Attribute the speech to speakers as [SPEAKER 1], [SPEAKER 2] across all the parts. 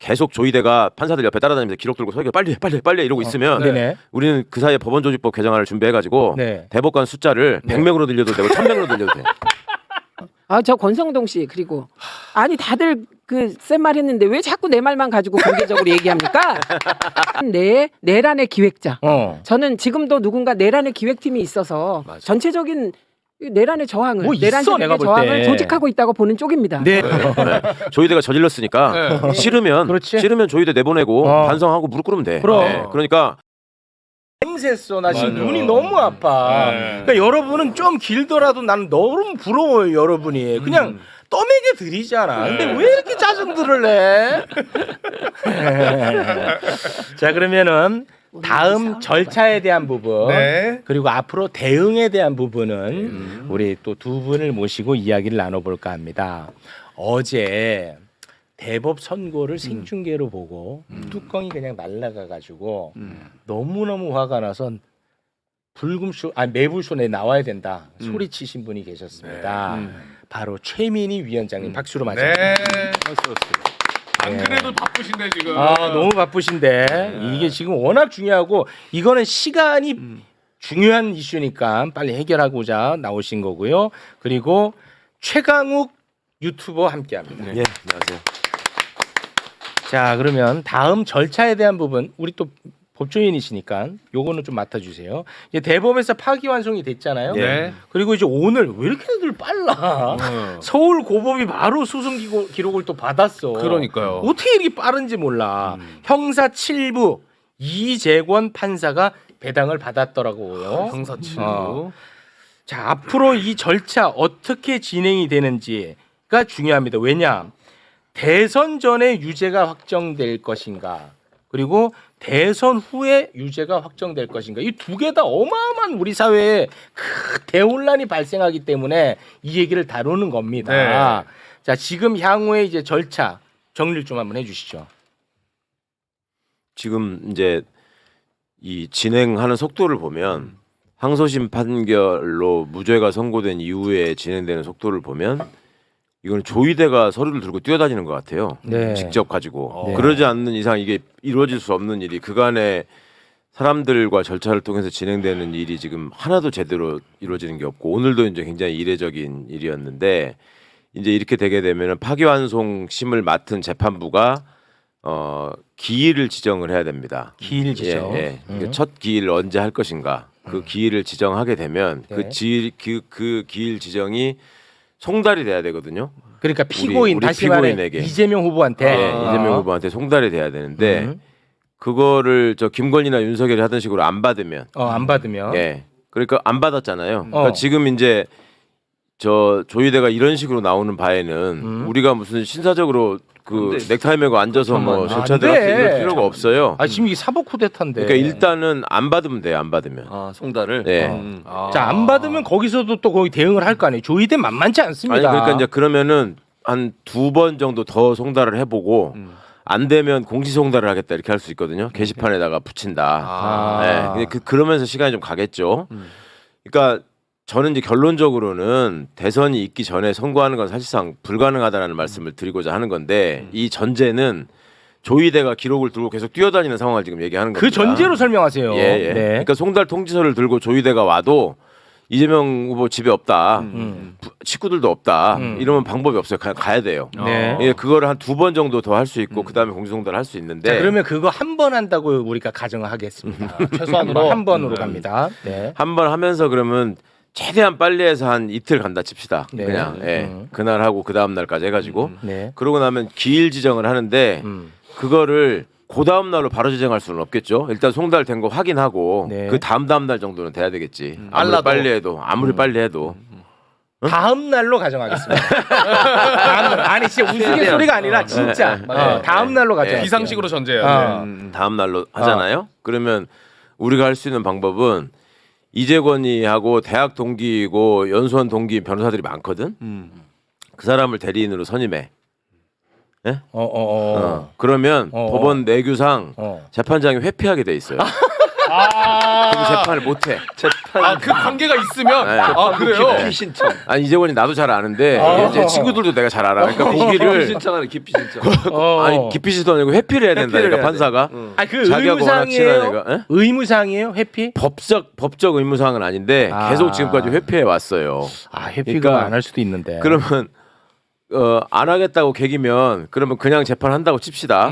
[SPEAKER 1] 계속 조이대가 판사들 옆에 따라다니면서 기록 들고 서기 빨리 이러고 있으면 우리는 그 사이에 법원조직법 개정안을 준비해가지고 대법관 숫자를 100명으로 늘려도 되고 1000명으로 늘려도 돼.
[SPEAKER 2] 저 권성동 씨 그리고 아니 다들 그 센 말 했는데 왜 자꾸 내 말만 가지고 공개적으로 얘기합니까? 내란의 기획자. 저는 지금도 누군가 내란의 기획팀이 있어서 맞아. 전체적인 내란의 저항을 내란 세력의 저항을 조직하고 있다고 보는 쪽입니다.
[SPEAKER 1] 네. 조이대가 저질렀으니까 싫으면 조이대 내보내고 반성하고 무릎 꿇으면 돼. 네. 그러니까
[SPEAKER 3] 햄셌어. 나 지금 눈이 너무 아파. 그러니까 여러분은 좀 길더라도 나는 너무 부러워요. 여러분이 그냥 떠매게 들이잖아. 근데 왜 이렇게 짜증들을 내? 자 그러면은 다음 절차에 대한 부분 그리고 앞으로 대응에 대한 부분은 우리 또 두 분을 모시고 이야기를 나눠볼까 합니다. 어제 대법 선고를 생중계로 보고 뚜껑이 그냥 날아가가지고 너무너무 화가 나서 매불쇼에 나와야 된다 소리치신 분이 계셨습니다. 바로 최민희 위원장님 박수로 맞이합니다.
[SPEAKER 4] 안 그래도 바쁘신데 지금.
[SPEAKER 3] 너무 바쁘신데 이게 지금 워낙 중요하고 이거는 시간이 중요한 이슈니까 빨리 해결하고자 나오신 거고요. 그리고 최강욱 유튜버 함께합니다.
[SPEAKER 1] 예, 안녕하세요.
[SPEAKER 3] 자 그러면 다음 절차에 대한 부분 우리 또 법조인이시니까 요거는 좀 맡아주세요. 이제 대법에서 파기환송이 됐잖아요. 그리고 이제 오늘 왜 이렇게들 빨라? 서울 고법이 바로 수승 기록을 또 받았어.
[SPEAKER 4] 그러니까요.
[SPEAKER 3] 어떻게 이렇게 빠른지 몰라. 형사 7부 이재권 판사가 배당을 받았더라고요.
[SPEAKER 4] 형사 7부.
[SPEAKER 3] 자 앞으로 이 절차 어떻게 진행이 되는지가 중요합니다. 왜냐? 대선 전에 유죄가 확정될 것인가? 그리고 대선 후에 유죄가 확정될 것인가? 이 두 개 다 어마어마한 우리 사회에 큰 대혼란이 발생하기 때문에 이 얘기를 다루는 겁니다. 자, 지금 향후의 이제 절차 정리를 좀 한번 해주시죠.
[SPEAKER 1] 지금 이제 이 진행하는 속도를 보면 항소심 판결로 무죄가 선고된 이후에 진행되는 속도를 보면 이건 조이대가 서류를 들고 뛰어다니는 것 같아요. 직접 가지고. 그러지 않는 이상 이게 이루어질 수 없는 일이 그간의 사람들과 절차를 통해서 진행되는 일이 지금 하나도 제대로 이루어지는 게 없고 오늘도 이제 굉장히 이례적인 일이었는데 이제 이렇게 되게 되면은 파기환송심을 맡은 재판부가 기일을 지정을 해야 됩니다.
[SPEAKER 3] 기일 지정.
[SPEAKER 1] 그러니까 첫 기일을 언제 할 것인가. 그 기일을 지정하게 되면 그 기일 지정이 송달이 돼야 되거든요.
[SPEAKER 3] 그러니까 피고인
[SPEAKER 1] 우리
[SPEAKER 3] 다시 말해
[SPEAKER 1] 피고인에게.
[SPEAKER 3] 이재명 후보한테
[SPEAKER 1] 이재명 후보한테 송달이 돼야 되는데 그거를 김건희나 윤석열이 하던 식으로 안 받으면 그러니까 안 받았잖아요. 그러니까 지금 이제 조이대가 이런 식으로 나오는 바에는 우리가 무슨 신사적으로 넥타이 메고 앉아서 뭐 절차들 할 필요가 없어요.
[SPEAKER 3] 지금 이게 사법 쿠데타인데.
[SPEAKER 1] 그러니까 일단은 안 받으면 돼요. 안 받으면.
[SPEAKER 5] 송달을.
[SPEAKER 3] 자, 안 받으면 거기서도 또 거기 대응을 할 거 아니에요. 조이대 만만치 않습니다.
[SPEAKER 1] 아니 그러니까 이제 그러면은 한 2번 정도 더 송달을 해보고 안 되면 공시송달을 하겠다 이렇게 할 수 있거든요. 게시판에다가 붙인다. 그러면서 시간이 좀 가겠죠. 그러니까 저는 이제 결론적으로는 대선이 있기 전에 선거하는 건 사실상 불가능하다라는 말씀을 드리고자 하는 건데 이 전제는 조이대가 기록을 들고 계속 뛰어다니는 상황을 지금 얘기하는 겁니다.
[SPEAKER 3] 그 전제로 설명하세요.
[SPEAKER 1] 그러니까 송달 통지서를 들고 조이대가 와도 이재명 후보 집에 없다. 식구들도 없다. 이러면 방법이 없어요. 그냥 가야 돼요. 그거를 한 2번 정도 더 할 수 있고 그다음에 공시송달을 할 수 있는데
[SPEAKER 3] 자, 그러면 그거 한 번 한다고 우리가 가정하겠습니다. 최소한으로 한 번으로 갑니다.
[SPEAKER 1] 한 번 하면서 그러면 최대한 빨리 해서 한 이틀 간다 칩시다. 그냥 그날 하고 그 다음 날까지 해가지고 그러고 나면 기일 지정을 하는데 그거를 그 다음 날로 바로 지정할 수는 없겠죠. 일단 송달된 거 확인하고 그 다음 날 정도는 돼야 되겠지. 아무리 빨리 해도
[SPEAKER 3] 다음 날로 가정하겠습니다. 아니 진짜 우스갯소리가 아니라 진짜 다음 날로 가정.
[SPEAKER 4] 비상식으로 전제해야 돼.
[SPEAKER 1] 다음 날로 하잖아요. 그러면 우리가 할 수 있는 방법은 이재권이하고 대학 동기이고 연수원 동기 변호사들이 많거든. 그 사람을 대리인으로 선임해. 예? 그러면 법원 내규상 재판장이 회피하게 돼 있어요. 그럼 재판을 못 해.
[SPEAKER 4] 아, 그 관계가 있으면
[SPEAKER 1] 네.
[SPEAKER 4] 아, 그래요?
[SPEAKER 5] 깊이 신청.
[SPEAKER 1] 아니 이재권이 나도 잘 아는데 이제 친구들도 내가 잘 알아. 그러니까
[SPEAKER 5] 깊이
[SPEAKER 1] 고기를
[SPEAKER 5] 신청하는 깊이 신청.
[SPEAKER 1] 아니 기피지도 아니고 회피를 해야 된다니까
[SPEAKER 5] 회피를 해야
[SPEAKER 1] 판사가.
[SPEAKER 3] 아, 그
[SPEAKER 1] 자기하고 워낙 친한
[SPEAKER 3] 의무사항이에요?
[SPEAKER 1] 애가. 에?
[SPEAKER 3] 의무사항이에요? 회피?
[SPEAKER 1] 법적 의무사항은 아닌데
[SPEAKER 3] 아.
[SPEAKER 1] 계속 지금까지 회피해 왔어요.
[SPEAKER 3] 아, 회피가
[SPEAKER 1] 그러니까
[SPEAKER 3] 안 할 수도 있는데.
[SPEAKER 1] 그러면 안 하겠다고 계기면 그러면 그냥 재판한다고 칩시다.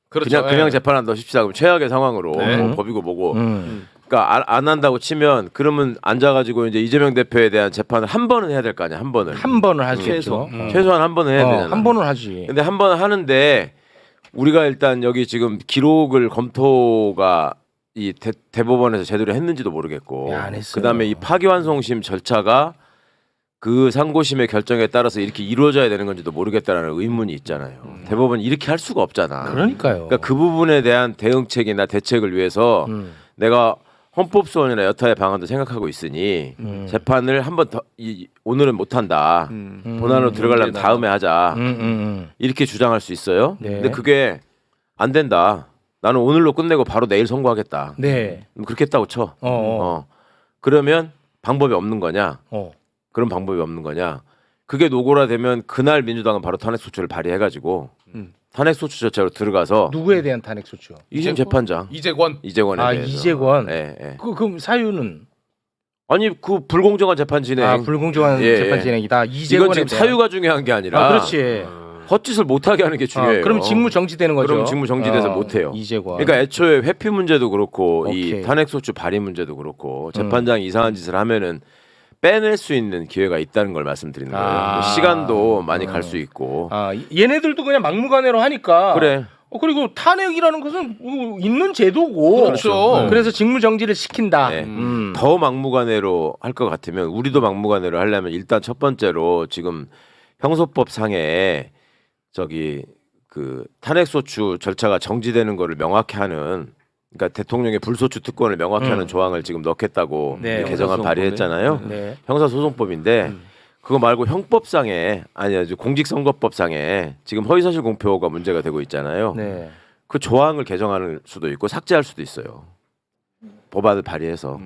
[SPEAKER 4] 그렇죠.
[SPEAKER 1] 그냥
[SPEAKER 4] 예.
[SPEAKER 1] 재판한다고 칩시다. 그럼 최악의 상황으로
[SPEAKER 4] 네.
[SPEAKER 1] 뭐 법이고 뭐고.
[SPEAKER 3] 음.
[SPEAKER 1] 그러니까 안 한다고 치면 그러면 앉아가지고 이제 이재명 대표에 대한 재판을 한 번은 해야 될 거 아니야. 한 번을.
[SPEAKER 3] 한 번을 할 수
[SPEAKER 5] 최소.
[SPEAKER 3] 있죠.
[SPEAKER 1] 최소한 한 번은 해야 되잖아.
[SPEAKER 3] 한 번은 하지.
[SPEAKER 1] 근데 한 번 하는데 우리가 일단 여기 지금 기록을 검토가 이 대법원에서 제대로 했는지도 모르겠고
[SPEAKER 3] 야, 안 했어요.
[SPEAKER 1] 그다음에 이 파기환송심 절차가 그 상고심의 결정에 따라서 이렇게 이루어져야 되는 건지도 모르겠다라는 의문이 있잖아요. 대법원 이렇게 할 수가 없잖아.
[SPEAKER 3] 그러니까요.
[SPEAKER 1] 그러니까 그 부분에 대한 대응책이나 대책을 위해서 내가 헌법소원이나 여타의 방안도 생각하고 있으니 재판을 한 번 더 오늘은 못 한다. 본안으로 들어가려면 다음에 하자. 이렇게 주장할 수 있어요.
[SPEAKER 3] 네.
[SPEAKER 1] 근데 그게 안 된다. 나는 오늘로 끝내고 바로 내일 선고하겠다.
[SPEAKER 3] 네.
[SPEAKER 1] 그렇게 했다고 쳐.
[SPEAKER 3] 어.
[SPEAKER 1] 그러면 방법이 없는 거냐?
[SPEAKER 3] 어.
[SPEAKER 1] 그런 방법이 없는 거냐? 그게 노고라 되면 그날 민주당은 바로 탄핵소추를 발의해가지고 탄핵소추 절차로 들어가서
[SPEAKER 3] 누구에 대한 탄핵 소추?
[SPEAKER 1] 이심 재판장
[SPEAKER 4] 이재권에
[SPEAKER 3] 아,
[SPEAKER 1] 대해서.
[SPEAKER 3] 이재권.
[SPEAKER 1] 예, 예.
[SPEAKER 3] 그럼 사유는
[SPEAKER 1] 아니 그 불공정한 재판 진행.
[SPEAKER 3] 아, 불공정한
[SPEAKER 1] 예,
[SPEAKER 3] 재판
[SPEAKER 1] 예.
[SPEAKER 3] 진행이다.
[SPEAKER 1] 이건
[SPEAKER 3] 이재권에
[SPEAKER 1] 지금
[SPEAKER 3] 대한.
[SPEAKER 1] 사유가 중요한 게 아니라
[SPEAKER 3] 아, 그렇지.
[SPEAKER 1] 헛짓을 못하게 하는 게 중요해요.
[SPEAKER 3] 그럼 직무 정지되는 거죠.
[SPEAKER 1] 그럼 직무 정지돼서 못해요.
[SPEAKER 3] 이재권.
[SPEAKER 1] 그러니까 애초에 회피 문제도 그렇고
[SPEAKER 3] 오케이.
[SPEAKER 1] 이 탄핵소추 발의 문제도 그렇고 재판장이 이상한 짓을 하면은 빼낼 수 있는 기회가 있다는 걸 말씀드리는 거예요.
[SPEAKER 3] 아.
[SPEAKER 1] 시간도 많이 갈 수 있고.
[SPEAKER 3] 아, 얘네들도 그냥 막무가내로 하니까.
[SPEAKER 1] 그래.
[SPEAKER 3] 그리고 탄핵이라는 것은 있는 제도고.
[SPEAKER 4] 그렇죠.
[SPEAKER 3] 그래서 직무 정지를 시킨다.
[SPEAKER 1] 네.
[SPEAKER 3] 음.
[SPEAKER 1] 더 막무가내로 할 것 같으면 우리도 막무가내로 하려면 일단 첫 번째로 지금 형소법 상에 저기 그 탄핵소추 절차가 정지되는 거를 명확히 하는 그러니까 대통령의 불소추 특권을 명확히 하는 조항을 지금 넣겠다고
[SPEAKER 3] 네,
[SPEAKER 1] 개정안 발의했잖아요.
[SPEAKER 3] 네.
[SPEAKER 1] 형사소송법인데 그거 말고 형법상에 아니 공직선거법상에 지금 허위사실 공표가 문제가 되고 있잖아요.
[SPEAKER 3] 네.
[SPEAKER 1] 그 조항을 개정할 수도 있고 삭제할 수도 있어요. 법안을 발의해서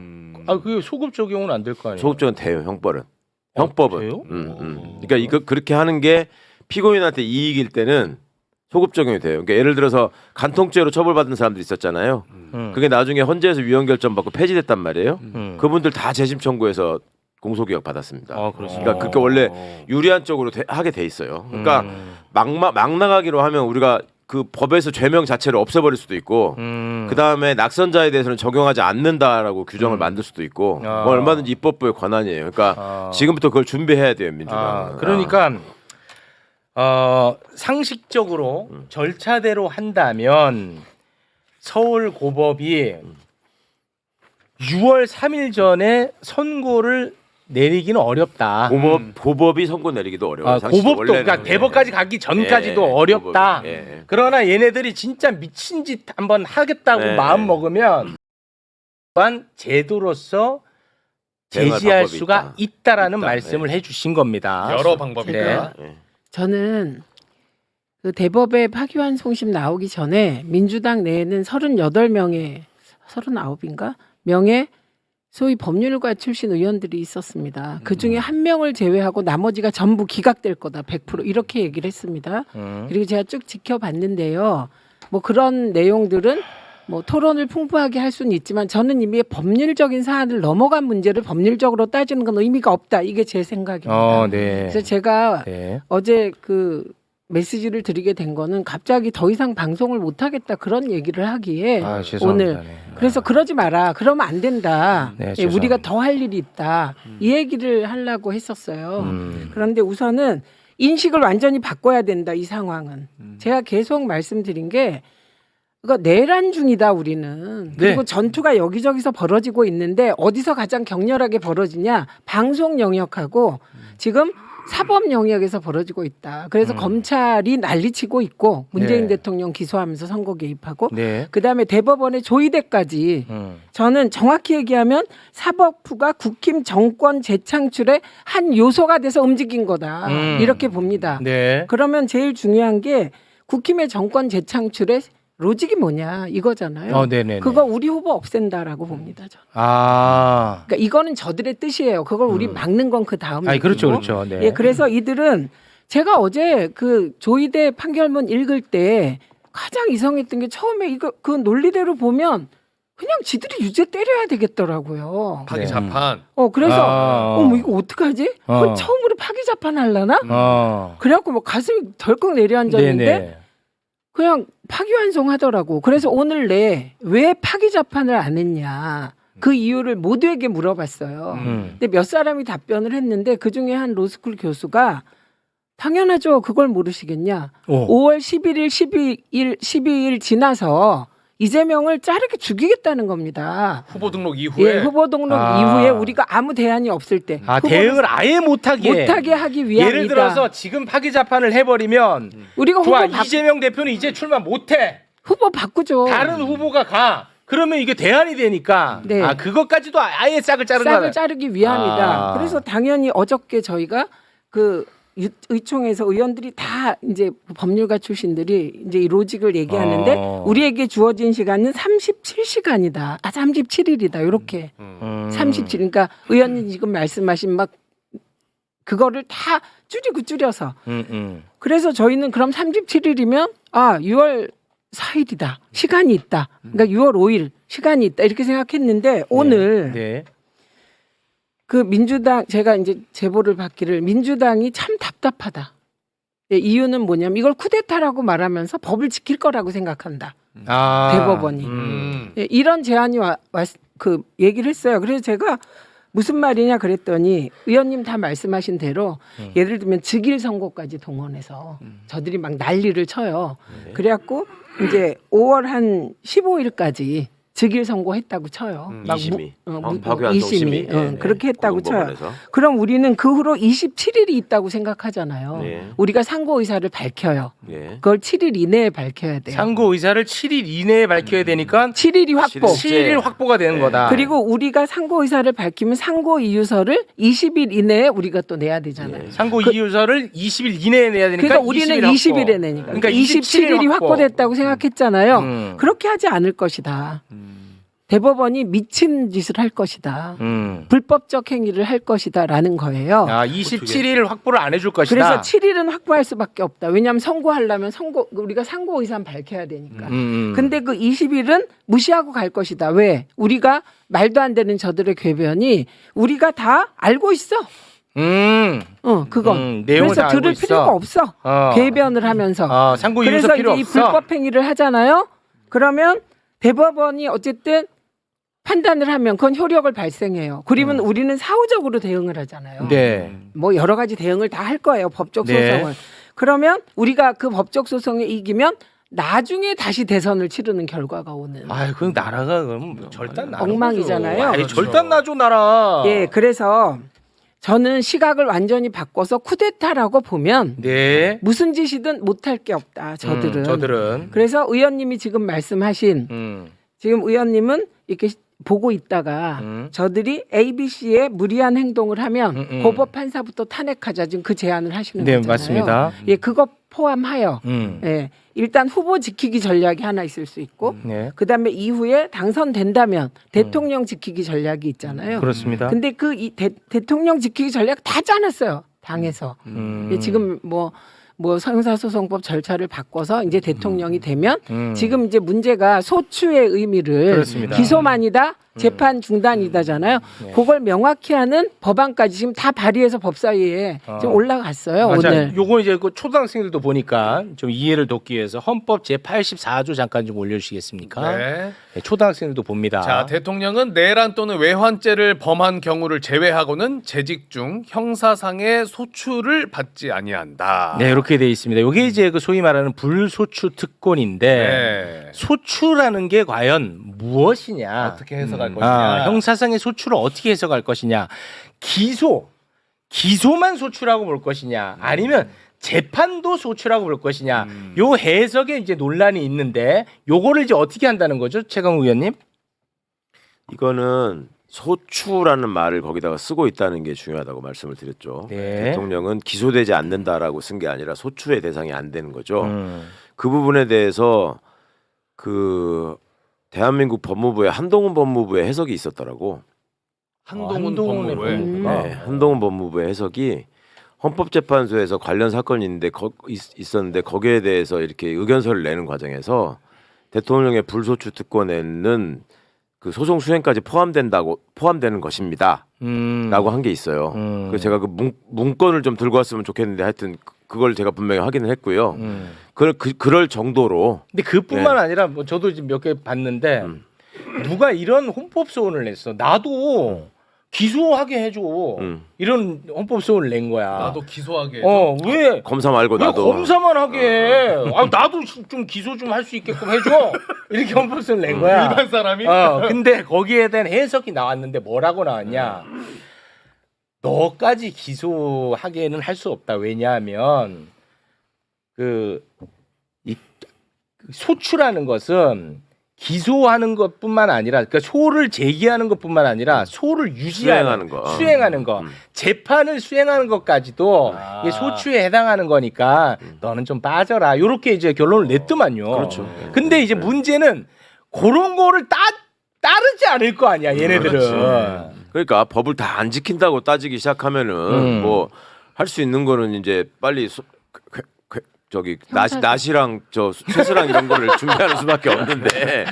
[SPEAKER 3] 아, 그 소급 적용은 안 될 거 아니에요?
[SPEAKER 1] 소급적은 돼요. 형법은. 형법은.
[SPEAKER 3] 돼요?
[SPEAKER 1] 그러니까 이거 그렇게 하는 게 피고인한테 이익일 때는 소급 적용이 돼요. 그러니까 예를 들어서 간통죄로 처벌받은 사람들 있었잖아요. 그게 나중에 헌재에서 위헌 결정 받고 폐지됐단 말이에요. 그분들 다 재심 청구해서 공소기각 받았습니다.
[SPEAKER 3] 아, 그렇습니다.
[SPEAKER 1] 그러니까 그렇게 원래 유리한 쪽으로 하게 돼 있어요. 그러니까 막 나가기로 하면 우리가 그 법에서 죄명 자체를 없애버릴 수도 있고 그 다음에 낙선자에 대해서는 적용하지 않는다라고 규정을 만들 수도 있고
[SPEAKER 3] 아.
[SPEAKER 1] 뭐 얼마든지 입법부의 권한이에요. 그러니까
[SPEAKER 3] 아.
[SPEAKER 1] 지금부터 그걸 준비해야 돼요, 민주당은.
[SPEAKER 3] 아, 그러니까 상식적으로 절차대로 한다면 서울 고법이 6월 3일 전에 선고를 내리기는 어렵다.
[SPEAKER 1] 고법이 선고 내리기도 어려워요.
[SPEAKER 3] 아,
[SPEAKER 1] 상식적으로
[SPEAKER 3] 고법도
[SPEAKER 1] 원래는.
[SPEAKER 3] 그러니까 대법까지 가기 전까지도
[SPEAKER 1] 예,
[SPEAKER 3] 어렵다.
[SPEAKER 1] 고법이. 예.
[SPEAKER 3] 그러나 얘네들이 진짜 미친 짓 한번 하겠다고
[SPEAKER 1] 네.
[SPEAKER 3] 마음 먹으면 또한 제도로서
[SPEAKER 1] 대응할
[SPEAKER 3] 제지할
[SPEAKER 1] 방법이
[SPEAKER 3] 수가 있다라는
[SPEAKER 1] 있다.
[SPEAKER 3] 말씀을 해주신 겁니다.
[SPEAKER 4] 여러 방법이
[SPEAKER 3] 네.
[SPEAKER 4] 있다.
[SPEAKER 1] 예.
[SPEAKER 2] 저는 그 대법의 파기환송심 나오기 전에 민주당 내에는 38명의 39인가 명의 소위 법률가 출신 의원들이 있었습니다. 그 중에 한 명을 제외하고 나머지가 전부 기각될 거다 100% 이렇게 얘기를 했습니다. 그리고 제가 쭉 지켜봤는데요. 뭐 그런 내용들은 뭐 토론을 풍부하게 할 수는 있지만 저는 이미 법률적인 사안을 넘어간 문제를 법률적으로 따지는 건 의미가 없다. 이게 제 생각입니다.
[SPEAKER 3] 네.
[SPEAKER 2] 그래서 제가
[SPEAKER 3] 네.
[SPEAKER 2] 어제 그 메시지를 드리게 된 거는 갑자기 더 이상 방송을 못 하겠다 그런 얘기를 하기에
[SPEAKER 3] 아, 죄송합니다.
[SPEAKER 2] 오늘
[SPEAKER 3] 네.
[SPEAKER 2] 그래서 그러지 마라. 그러면 안 된다.
[SPEAKER 3] 네,
[SPEAKER 2] 예,
[SPEAKER 3] 죄송합니다.
[SPEAKER 2] 우리가 더 할 일이 있다. 이 얘기를 하려고 했었어요. 그런데 우선은 인식을 완전히 바꿔야 된다. 이 상황은. 제가 계속 말씀드린 게 그러니까 내란 중이다 우리는. 그리고
[SPEAKER 3] 네.
[SPEAKER 2] 전투가 여기저기서 벌어지고 있는데 어디서 가장 격렬하게 벌어지냐. 방송 영역하고 지금 사법 영역에서 벌어지고 있다. 그래서 검찰이 난리치고 있고 문재인
[SPEAKER 3] 네.
[SPEAKER 2] 대통령 기소하면서 선거 개입하고
[SPEAKER 3] 네.
[SPEAKER 2] 그다음에 대법원의 조의대까지 저는 정확히 얘기하면 사법부가 국힘 정권 재창출의 한 요소가 돼서 움직인 거다. 이렇게 봅니다.
[SPEAKER 3] 네.
[SPEAKER 2] 그러면 제일 중요한 게 국힘의 정권 재창출에 로직이 뭐냐 이거잖아요.
[SPEAKER 3] 네네.
[SPEAKER 2] 그거 우리 후보 없앤다라고 봅니다. 저는.
[SPEAKER 3] 아,
[SPEAKER 2] 그러니까 이거는 저들의 뜻이에요. 그걸 우리 막는 건 그 다음.
[SPEAKER 3] 아니 그렇죠,
[SPEAKER 2] 얘기고.
[SPEAKER 3] 그렇죠. 네.
[SPEAKER 2] 예, 그래서 이들은 제가 어제 그 조이대 판결문 읽을 때 가장 이상했던 게 처음에 이거 그 논리대로 보면 그냥 지들이 유죄 때려야 되겠더라고요.
[SPEAKER 4] 파기
[SPEAKER 3] 네.
[SPEAKER 4] 자판.
[SPEAKER 2] 그래서 뭐 이거 어떡하지? 그건 처음으로 파기자판 하려나? 그래갖고 뭐 가슴이 덜컥 내려앉았는데
[SPEAKER 3] 네네.
[SPEAKER 2] 그냥 파기환송하더라고. 그래서 오늘 왜 파기자판을 안 했냐 그 이유를 모두에게 물어봤어요. 근데 몇 사람이 답변을 했는데 그 중에 한 로스쿨 교수가 당연하죠. 그걸 모르시겠냐. 5월 11일, 12일 지나서 이재명을 자르게 죽이겠다는 겁니다.
[SPEAKER 4] 후보 등록 이후에.
[SPEAKER 2] 예, 후보 등록 이후에 우리가 아무 대안이 없을 때
[SPEAKER 3] 대응을 아예 못하게
[SPEAKER 2] 하기 위함이다.
[SPEAKER 3] 예를 들어서 지금 파기자판을 해버리면
[SPEAKER 2] 우리가
[SPEAKER 3] 좋아
[SPEAKER 2] 후보
[SPEAKER 3] 이재명 대표는 이제 출마 못해.
[SPEAKER 2] 후보 바꾸죠.
[SPEAKER 3] 다른 후보가 가. 그러면 이게 대안이 되니까
[SPEAKER 2] 네.
[SPEAKER 3] 그것까지도 아예 싹을 자르는
[SPEAKER 2] 싹을 자르기 위함이다. 그래서 당연히 어저께 저희가 그 의총에서 의원들이 다 이제 법률가 출신들이 이제 이 로직을 얘기하는데 우리에게 주어진 시간은 37시간이다. 37일이다. 이렇게 37. 그러니까 의원님 지금 말씀하신 막 그거를 다 줄여서. 그래서 저희는 그럼 37일이면 6월 4일이다. 시간이 있다. 그러니까 6월 5일 시간이 있다. 이렇게 생각했는데 오늘 그 민주당 제가 이제 제보를 받기를 민주당이 참 답답하다. 이유는 뭐냐면 이걸 쿠데타라고 말하면서 법을 지킬 거라고 생각한다. 대법원이 이런 제안이 그 얘기를 했어요. 그래서 제가 무슨 말이냐 그랬더니 의원님 다 말씀하신 대로 예를 들면 즉일 선고까지 동원해서 저들이 막 난리를 쳐요. 그래갖고 이제 5월 한 15일까지 즉일 선고했다고 쳐요. 막
[SPEAKER 1] 2심이.
[SPEAKER 2] 이심이
[SPEAKER 1] 심의.
[SPEAKER 2] 그렇게 했다고 쳐요.
[SPEAKER 1] 고등법원에서.
[SPEAKER 2] 그럼 우리는 그 후로 27일이 있다고 생각하잖아요.
[SPEAKER 1] 네.
[SPEAKER 2] 우리가 상고 의사를 밝혀요.
[SPEAKER 1] 예.
[SPEAKER 2] 그걸 7일 이내에 밝혀야 돼요.
[SPEAKER 3] 상고 의사를 7일 이내에 밝혀야 되니까
[SPEAKER 2] 7일이 확보.
[SPEAKER 3] 7일 확보가 되는 거다.
[SPEAKER 2] 그리고 우리가 상고 의사를 밝히면 상고 이유서를 20일 이내에 우리가 또 내야 되잖아요.
[SPEAKER 3] 상고 이유서를 20일 이내에 내야 되니까
[SPEAKER 2] 그러니까 우리는 20일에 내니까.
[SPEAKER 3] 그러니까
[SPEAKER 2] 27일이 확보됐다고 생각했잖아요.
[SPEAKER 3] 음.
[SPEAKER 2] 그렇게 하지 않을 것이다. 대법원이 미친 짓을 할 것이다. 불법적 행위를 할 것이다라는 거예요.
[SPEAKER 3] 27일 확보를 안 해줄 것이다.
[SPEAKER 2] 그래서 7일은 확보할 수밖에 없다. 왜냐하면 선고하려면 우리가 상고 의사는 밝혀야 되니까. 근데 그 20일은 무시하고 갈 것이다. 왜? 우리가 말도 안 되는 저들의 궤변이 우리가 다 알고 있어. 그건.
[SPEAKER 3] 내용을
[SPEAKER 2] 그래서
[SPEAKER 3] 다 알고
[SPEAKER 2] 들을
[SPEAKER 3] 있어.
[SPEAKER 2] 필요가 없어. 궤변을 하면서.
[SPEAKER 3] 상고 이유서
[SPEAKER 2] 그래서
[SPEAKER 3] 필요
[SPEAKER 2] 이제 이
[SPEAKER 3] 없어.
[SPEAKER 2] 불법 행위를 하잖아요. 그러면 대법원이 어쨌든 판단을 하면 그건 효력을 발생해요. 그러면 우리는 사후적으로 대응을 하잖아요.
[SPEAKER 3] 네.
[SPEAKER 2] 뭐 여러 가지 대응을 다 할 거예요. 법적
[SPEAKER 3] 네.
[SPEAKER 2] 소송을. 그러면 우리가 그 법적 소송에 이기면 나중에 다시 대선을 치르는 결과가 오는.
[SPEAKER 3] 그 나라가 그럼 절단 나죠.
[SPEAKER 2] 엉망이잖아요.
[SPEAKER 3] 절단 나죠 나라.
[SPEAKER 2] 예, 그래서 저는 시각을 완전히 바꿔서 쿠데타라고 보면 무슨 짓이든 못할 게 없다. 저들은. 그래서 의원님이 지금 말씀하신 지금 의원님은 이렇게 보고 있다가 저들이 ABC에 무리한 행동을 하면 고법 판사부터 탄핵하자 지금 그 제안을 하시는 거잖아요.
[SPEAKER 3] 맞습니다.
[SPEAKER 2] 예, 그거 포함하여 예, 일단 후보 지키기 전략이 하나 있을 수 있고 그다음에 이후에 당선된다면 대통령 지키기 전략이 있잖아요.
[SPEAKER 3] 그렇습니다.
[SPEAKER 2] 근데 그 대통령 지키기 전략 다 짜놨어요. 당에서. 예, 지금 뭐 형사소송법 절차를 바꿔서 이제 대통령이 되면 지금 이제 문제가 소추의 의미를
[SPEAKER 3] 그렇습니다.
[SPEAKER 2] 기소만이다 재판 중단이다잖아요. 그걸 명확히 하는 법안까지 지금 다 발의해서 법사위에 지금 올라갔어요.
[SPEAKER 3] 맞아.
[SPEAKER 2] 오늘.
[SPEAKER 3] 요거 이제 그 초등학생들도 보니까 좀 이해를 돕기 위해서 헌법 제 84조 잠깐 좀 올려주시겠습니까?
[SPEAKER 4] 네.
[SPEAKER 3] 초등학생들도 봅니다.
[SPEAKER 4] 자, 대통령은 내란 또는 외환죄를 범한 경우를 제외하고는 재직 중 형사상의 소추를 받지 아니한다.
[SPEAKER 3] 네, 이렇게 돼 있습니다. 이게 이제 그 소위 말하는 불소추 특권인데 소추라는 게 과연 무엇이냐?
[SPEAKER 4] 어떻게 해석할 것이냐?
[SPEAKER 3] 형사상의 소추를 어떻게 해석할 것이냐? 기소만 소추라고 볼 것이냐? 아니면 재판도 소추라고 볼 것이냐? 요 해석에 이제 논란이 있는데 요거를 이제 어떻게 한다는 거죠, 최강욱 의원님?
[SPEAKER 1] 이거는 소추라는 말을 거기다가 쓰고 있다는 게 중요하다고 말씀을 드렸죠. 대통령은 기소되지 않는다라고 쓴 게 아니라 소추의 대상이 안 되는 거죠. 그 부분에 대해서 그 대한민국 법무부의 한동훈 법무부의 해석이 있었더라고.
[SPEAKER 4] 한동훈
[SPEAKER 3] 한동훈의
[SPEAKER 4] 법무부에
[SPEAKER 3] 법무부가.
[SPEAKER 1] 네, 한동훈 법무부의 해석이 헌법재판소에서 관련 사건이 있었는데 거기에 대해서 이렇게 의견서를 내는 과정에서 대통령의 불소추 특권에는 그 소송 수행까지 포함되는 것입니다. 라고 한 게 있어요. 그래서 제가 그 문건을 좀 들고 왔으면 좋겠는데 하여튼 그걸 제가 분명히 확인을 했고요. 그럴 정도로.
[SPEAKER 3] 근데 그뿐만 아니라 뭐 저도 지금 몇 개 봤는데 누가 이런 헌법 소원을 냈어. 나도 기소하게 해줘. 이런 헌법 소원을 낸 거야.
[SPEAKER 4] 나도 기소하게.
[SPEAKER 3] 왜?
[SPEAKER 1] 검사 말고
[SPEAKER 3] 왜
[SPEAKER 1] 나도
[SPEAKER 3] 검사만 하게 해? 나도 좀 기소 좀 할 수 있게끔 해줘. 이렇게 헌법 소원을 낸 거야.
[SPEAKER 4] 일반 사람이.
[SPEAKER 3] 근데 거기에 대한 해석이 나왔는데 뭐라고 나왔냐? 너까지 기소하게는 할 수 없다. 왜냐하면 이 소추라는 것은 기소하는 것뿐만 아니라, 그러니까 소를 제기하는 것뿐만 아니라 소를 유지하는 수행하는 거, 재판을 수행하는 것까지도 이게 소추에 해당하는 거니까 너는 좀 빠져라. 이렇게 이제 결론을 냈더만요.
[SPEAKER 1] 그렇죠.
[SPEAKER 3] 근데 이제 문제는 그런 거를 따르지 않을 거 아니야, 얘네들은.
[SPEAKER 1] 그러니까 법을 다 안 지킨다고 따지기 시작하면은 뭐 할 수 있는 거는 이제 빨리 저기 낫이랑 저 쇠스랑 이런 거를 준비하는 수밖에 없는데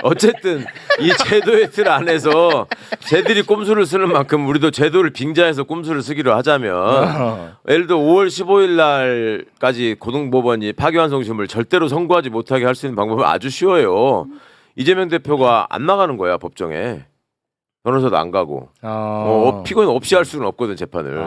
[SPEAKER 1] 어쨌든 이 제도의 틀 안에서 쟤들이 꼼수를 쓰는 만큼 우리도 제도를 빙자해서 꼼수를 쓰기로 하자면 예를 들어 5월 15일 날까지 고등법원이 파기환송심을 절대로 선고하지 못하게 할 수 있는 방법은 아주 쉬워요. 이재명 대표가 안 나가는 거야 법정에. 변호사도 안 가고 피고인 없이 할 수는 없거든 재판을.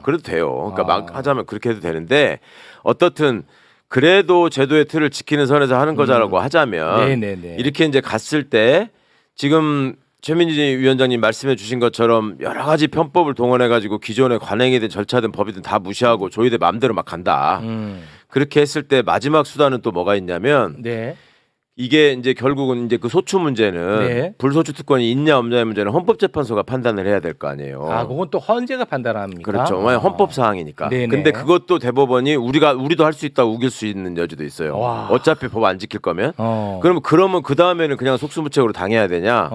[SPEAKER 1] 그래도 돼요. 그러니까 막 하자면 그렇게 해도 되는데 어떻든 그래도 제도의 틀을 지키는 선에서 하는 거자라고 하자면
[SPEAKER 3] 네네네.
[SPEAKER 1] 이렇게 이제 갔을 때 지금 최민희 위원장님 말씀해 주신 것처럼 여러 가지 편법을 동원해 가지고 기존의 관행이든 절차든 법이든 다 무시하고 조이대 마음대로 막 간다. 그렇게 했을 때 마지막 수단은 또 뭐가 있냐면
[SPEAKER 3] 네.
[SPEAKER 1] 이게 이제 결국은 이제 그 소추 문제는
[SPEAKER 3] 네.
[SPEAKER 1] 불소추 특권이 있냐 없냐의 문제는 헌법재판소가 판단을 해야 될 거 아니에요.
[SPEAKER 3] 그건 또 헌재가 판단합니까?
[SPEAKER 1] 그렇죠. 헌법 사항이니까.
[SPEAKER 3] 네네.
[SPEAKER 1] 근데 그것도 대법원이 우리도 할 수 있다고 우길 수 있는 여지도 있어요.
[SPEAKER 3] 와.
[SPEAKER 1] 어차피 법 안 지킬 거면. 그러면 그 다음에는 그냥 속수무책으로 당해야 되냐?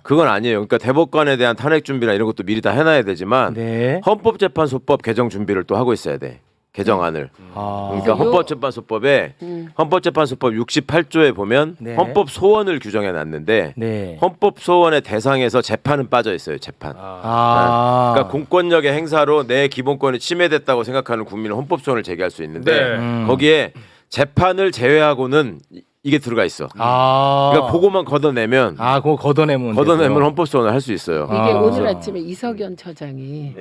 [SPEAKER 1] 그건 아니에요. 그러니까 대법관에 대한 탄핵 준비나 이런 것도 미리 다 해놔야 되지만
[SPEAKER 3] 네.
[SPEAKER 1] 헌법재판소법 개정 준비를 또 하고 있어야 돼. 개정안을. 그러니까 헌법재판소법 68조에 보면
[SPEAKER 3] 네.
[SPEAKER 1] 헌법 소원을 규정해 놨는데
[SPEAKER 3] 네.
[SPEAKER 1] 헌법 소원의 대상에서 재판은 빠져 있어요. 재판. 그러니까 공권력의 행사로 내 기본권이 침해됐다고 생각하는 국민은 헌법 소원을 제기할 수 있는데 거기에 재판을 제외하고는 이게 들어가 있어. 그러니까 그거만 걷어내면
[SPEAKER 3] 그거 걷어내면
[SPEAKER 1] 헌법 소원을 할 수 있어요.
[SPEAKER 2] 이게 오늘 아침에 이석연 처장이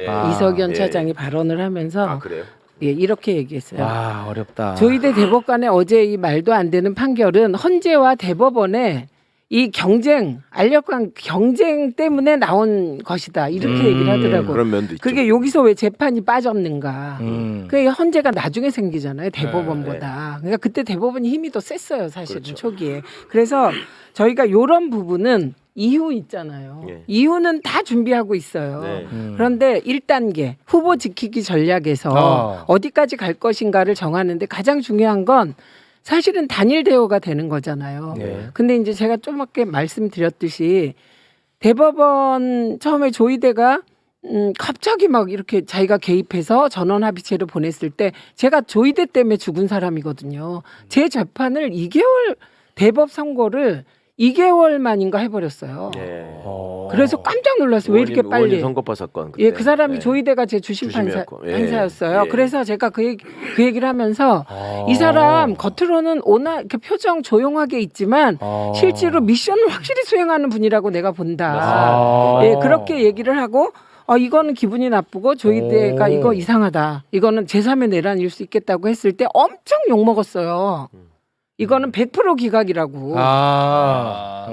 [SPEAKER 2] 처장이 발언을 하면서
[SPEAKER 1] 그래요?
[SPEAKER 2] 이렇게 얘기했어요.
[SPEAKER 3] 어렵다.
[SPEAKER 2] 조희대 대법관의 어제 이 말도 안 되는 판결은 헌재와 대법원의 이 알력간 경쟁 때문에 나온 것이다. 이렇게 얘기를 하더라고요.
[SPEAKER 1] 그런 면도 있죠.
[SPEAKER 2] 그게 여기서 왜 재판이 빠졌는가. 그게 헌재가 나중에 생기잖아요. 대법원보다. 그러니까 그때 대법원이 힘이 더 셌어요. 사실은
[SPEAKER 1] 그렇죠.
[SPEAKER 2] 초기에. 그래서 저희가 이런 부분은 이후 있잖아요. 이후는 다 준비하고 있어요. 그런데 1단계 후보 지키기 전략에서 어디까지 갈 것인가를 정하는데 가장 중요한 건 사실은 단일 대우가 되는 거잖아요. 근데 이제 제가 좀 아까 말씀드렸듯이 대법원 처음에 조희대가 갑자기 막 이렇게 자기가 개입해서 전원 합의체를 보냈을 때 제가 조희대 때문에 죽은 사람이거든요. 제 재판을 2개월 대법 선고를 2개월 만인가 해버렸어요. 그래서 깜짝 놀랐어요. 왜 이렇게 빨리?
[SPEAKER 1] 선거법 사건. 그때.
[SPEAKER 2] 그 사람이 조희대가 제 주심 판사였어요. 그래서 제가 그 얘기를 하면서 이 사람 겉으로는 이렇게 표정 조용하게 있지만 실제로 미션을 확실히 수행하는 분이라고 내가 본다. 그렇게 얘기를 하고 이거는 기분이 나쁘고 조희대가 이거 이상하다. 이거는 제3의 내란일 수 있겠다고 했을 때 엄청 욕먹었어요. 이거는 100% 기각이라고.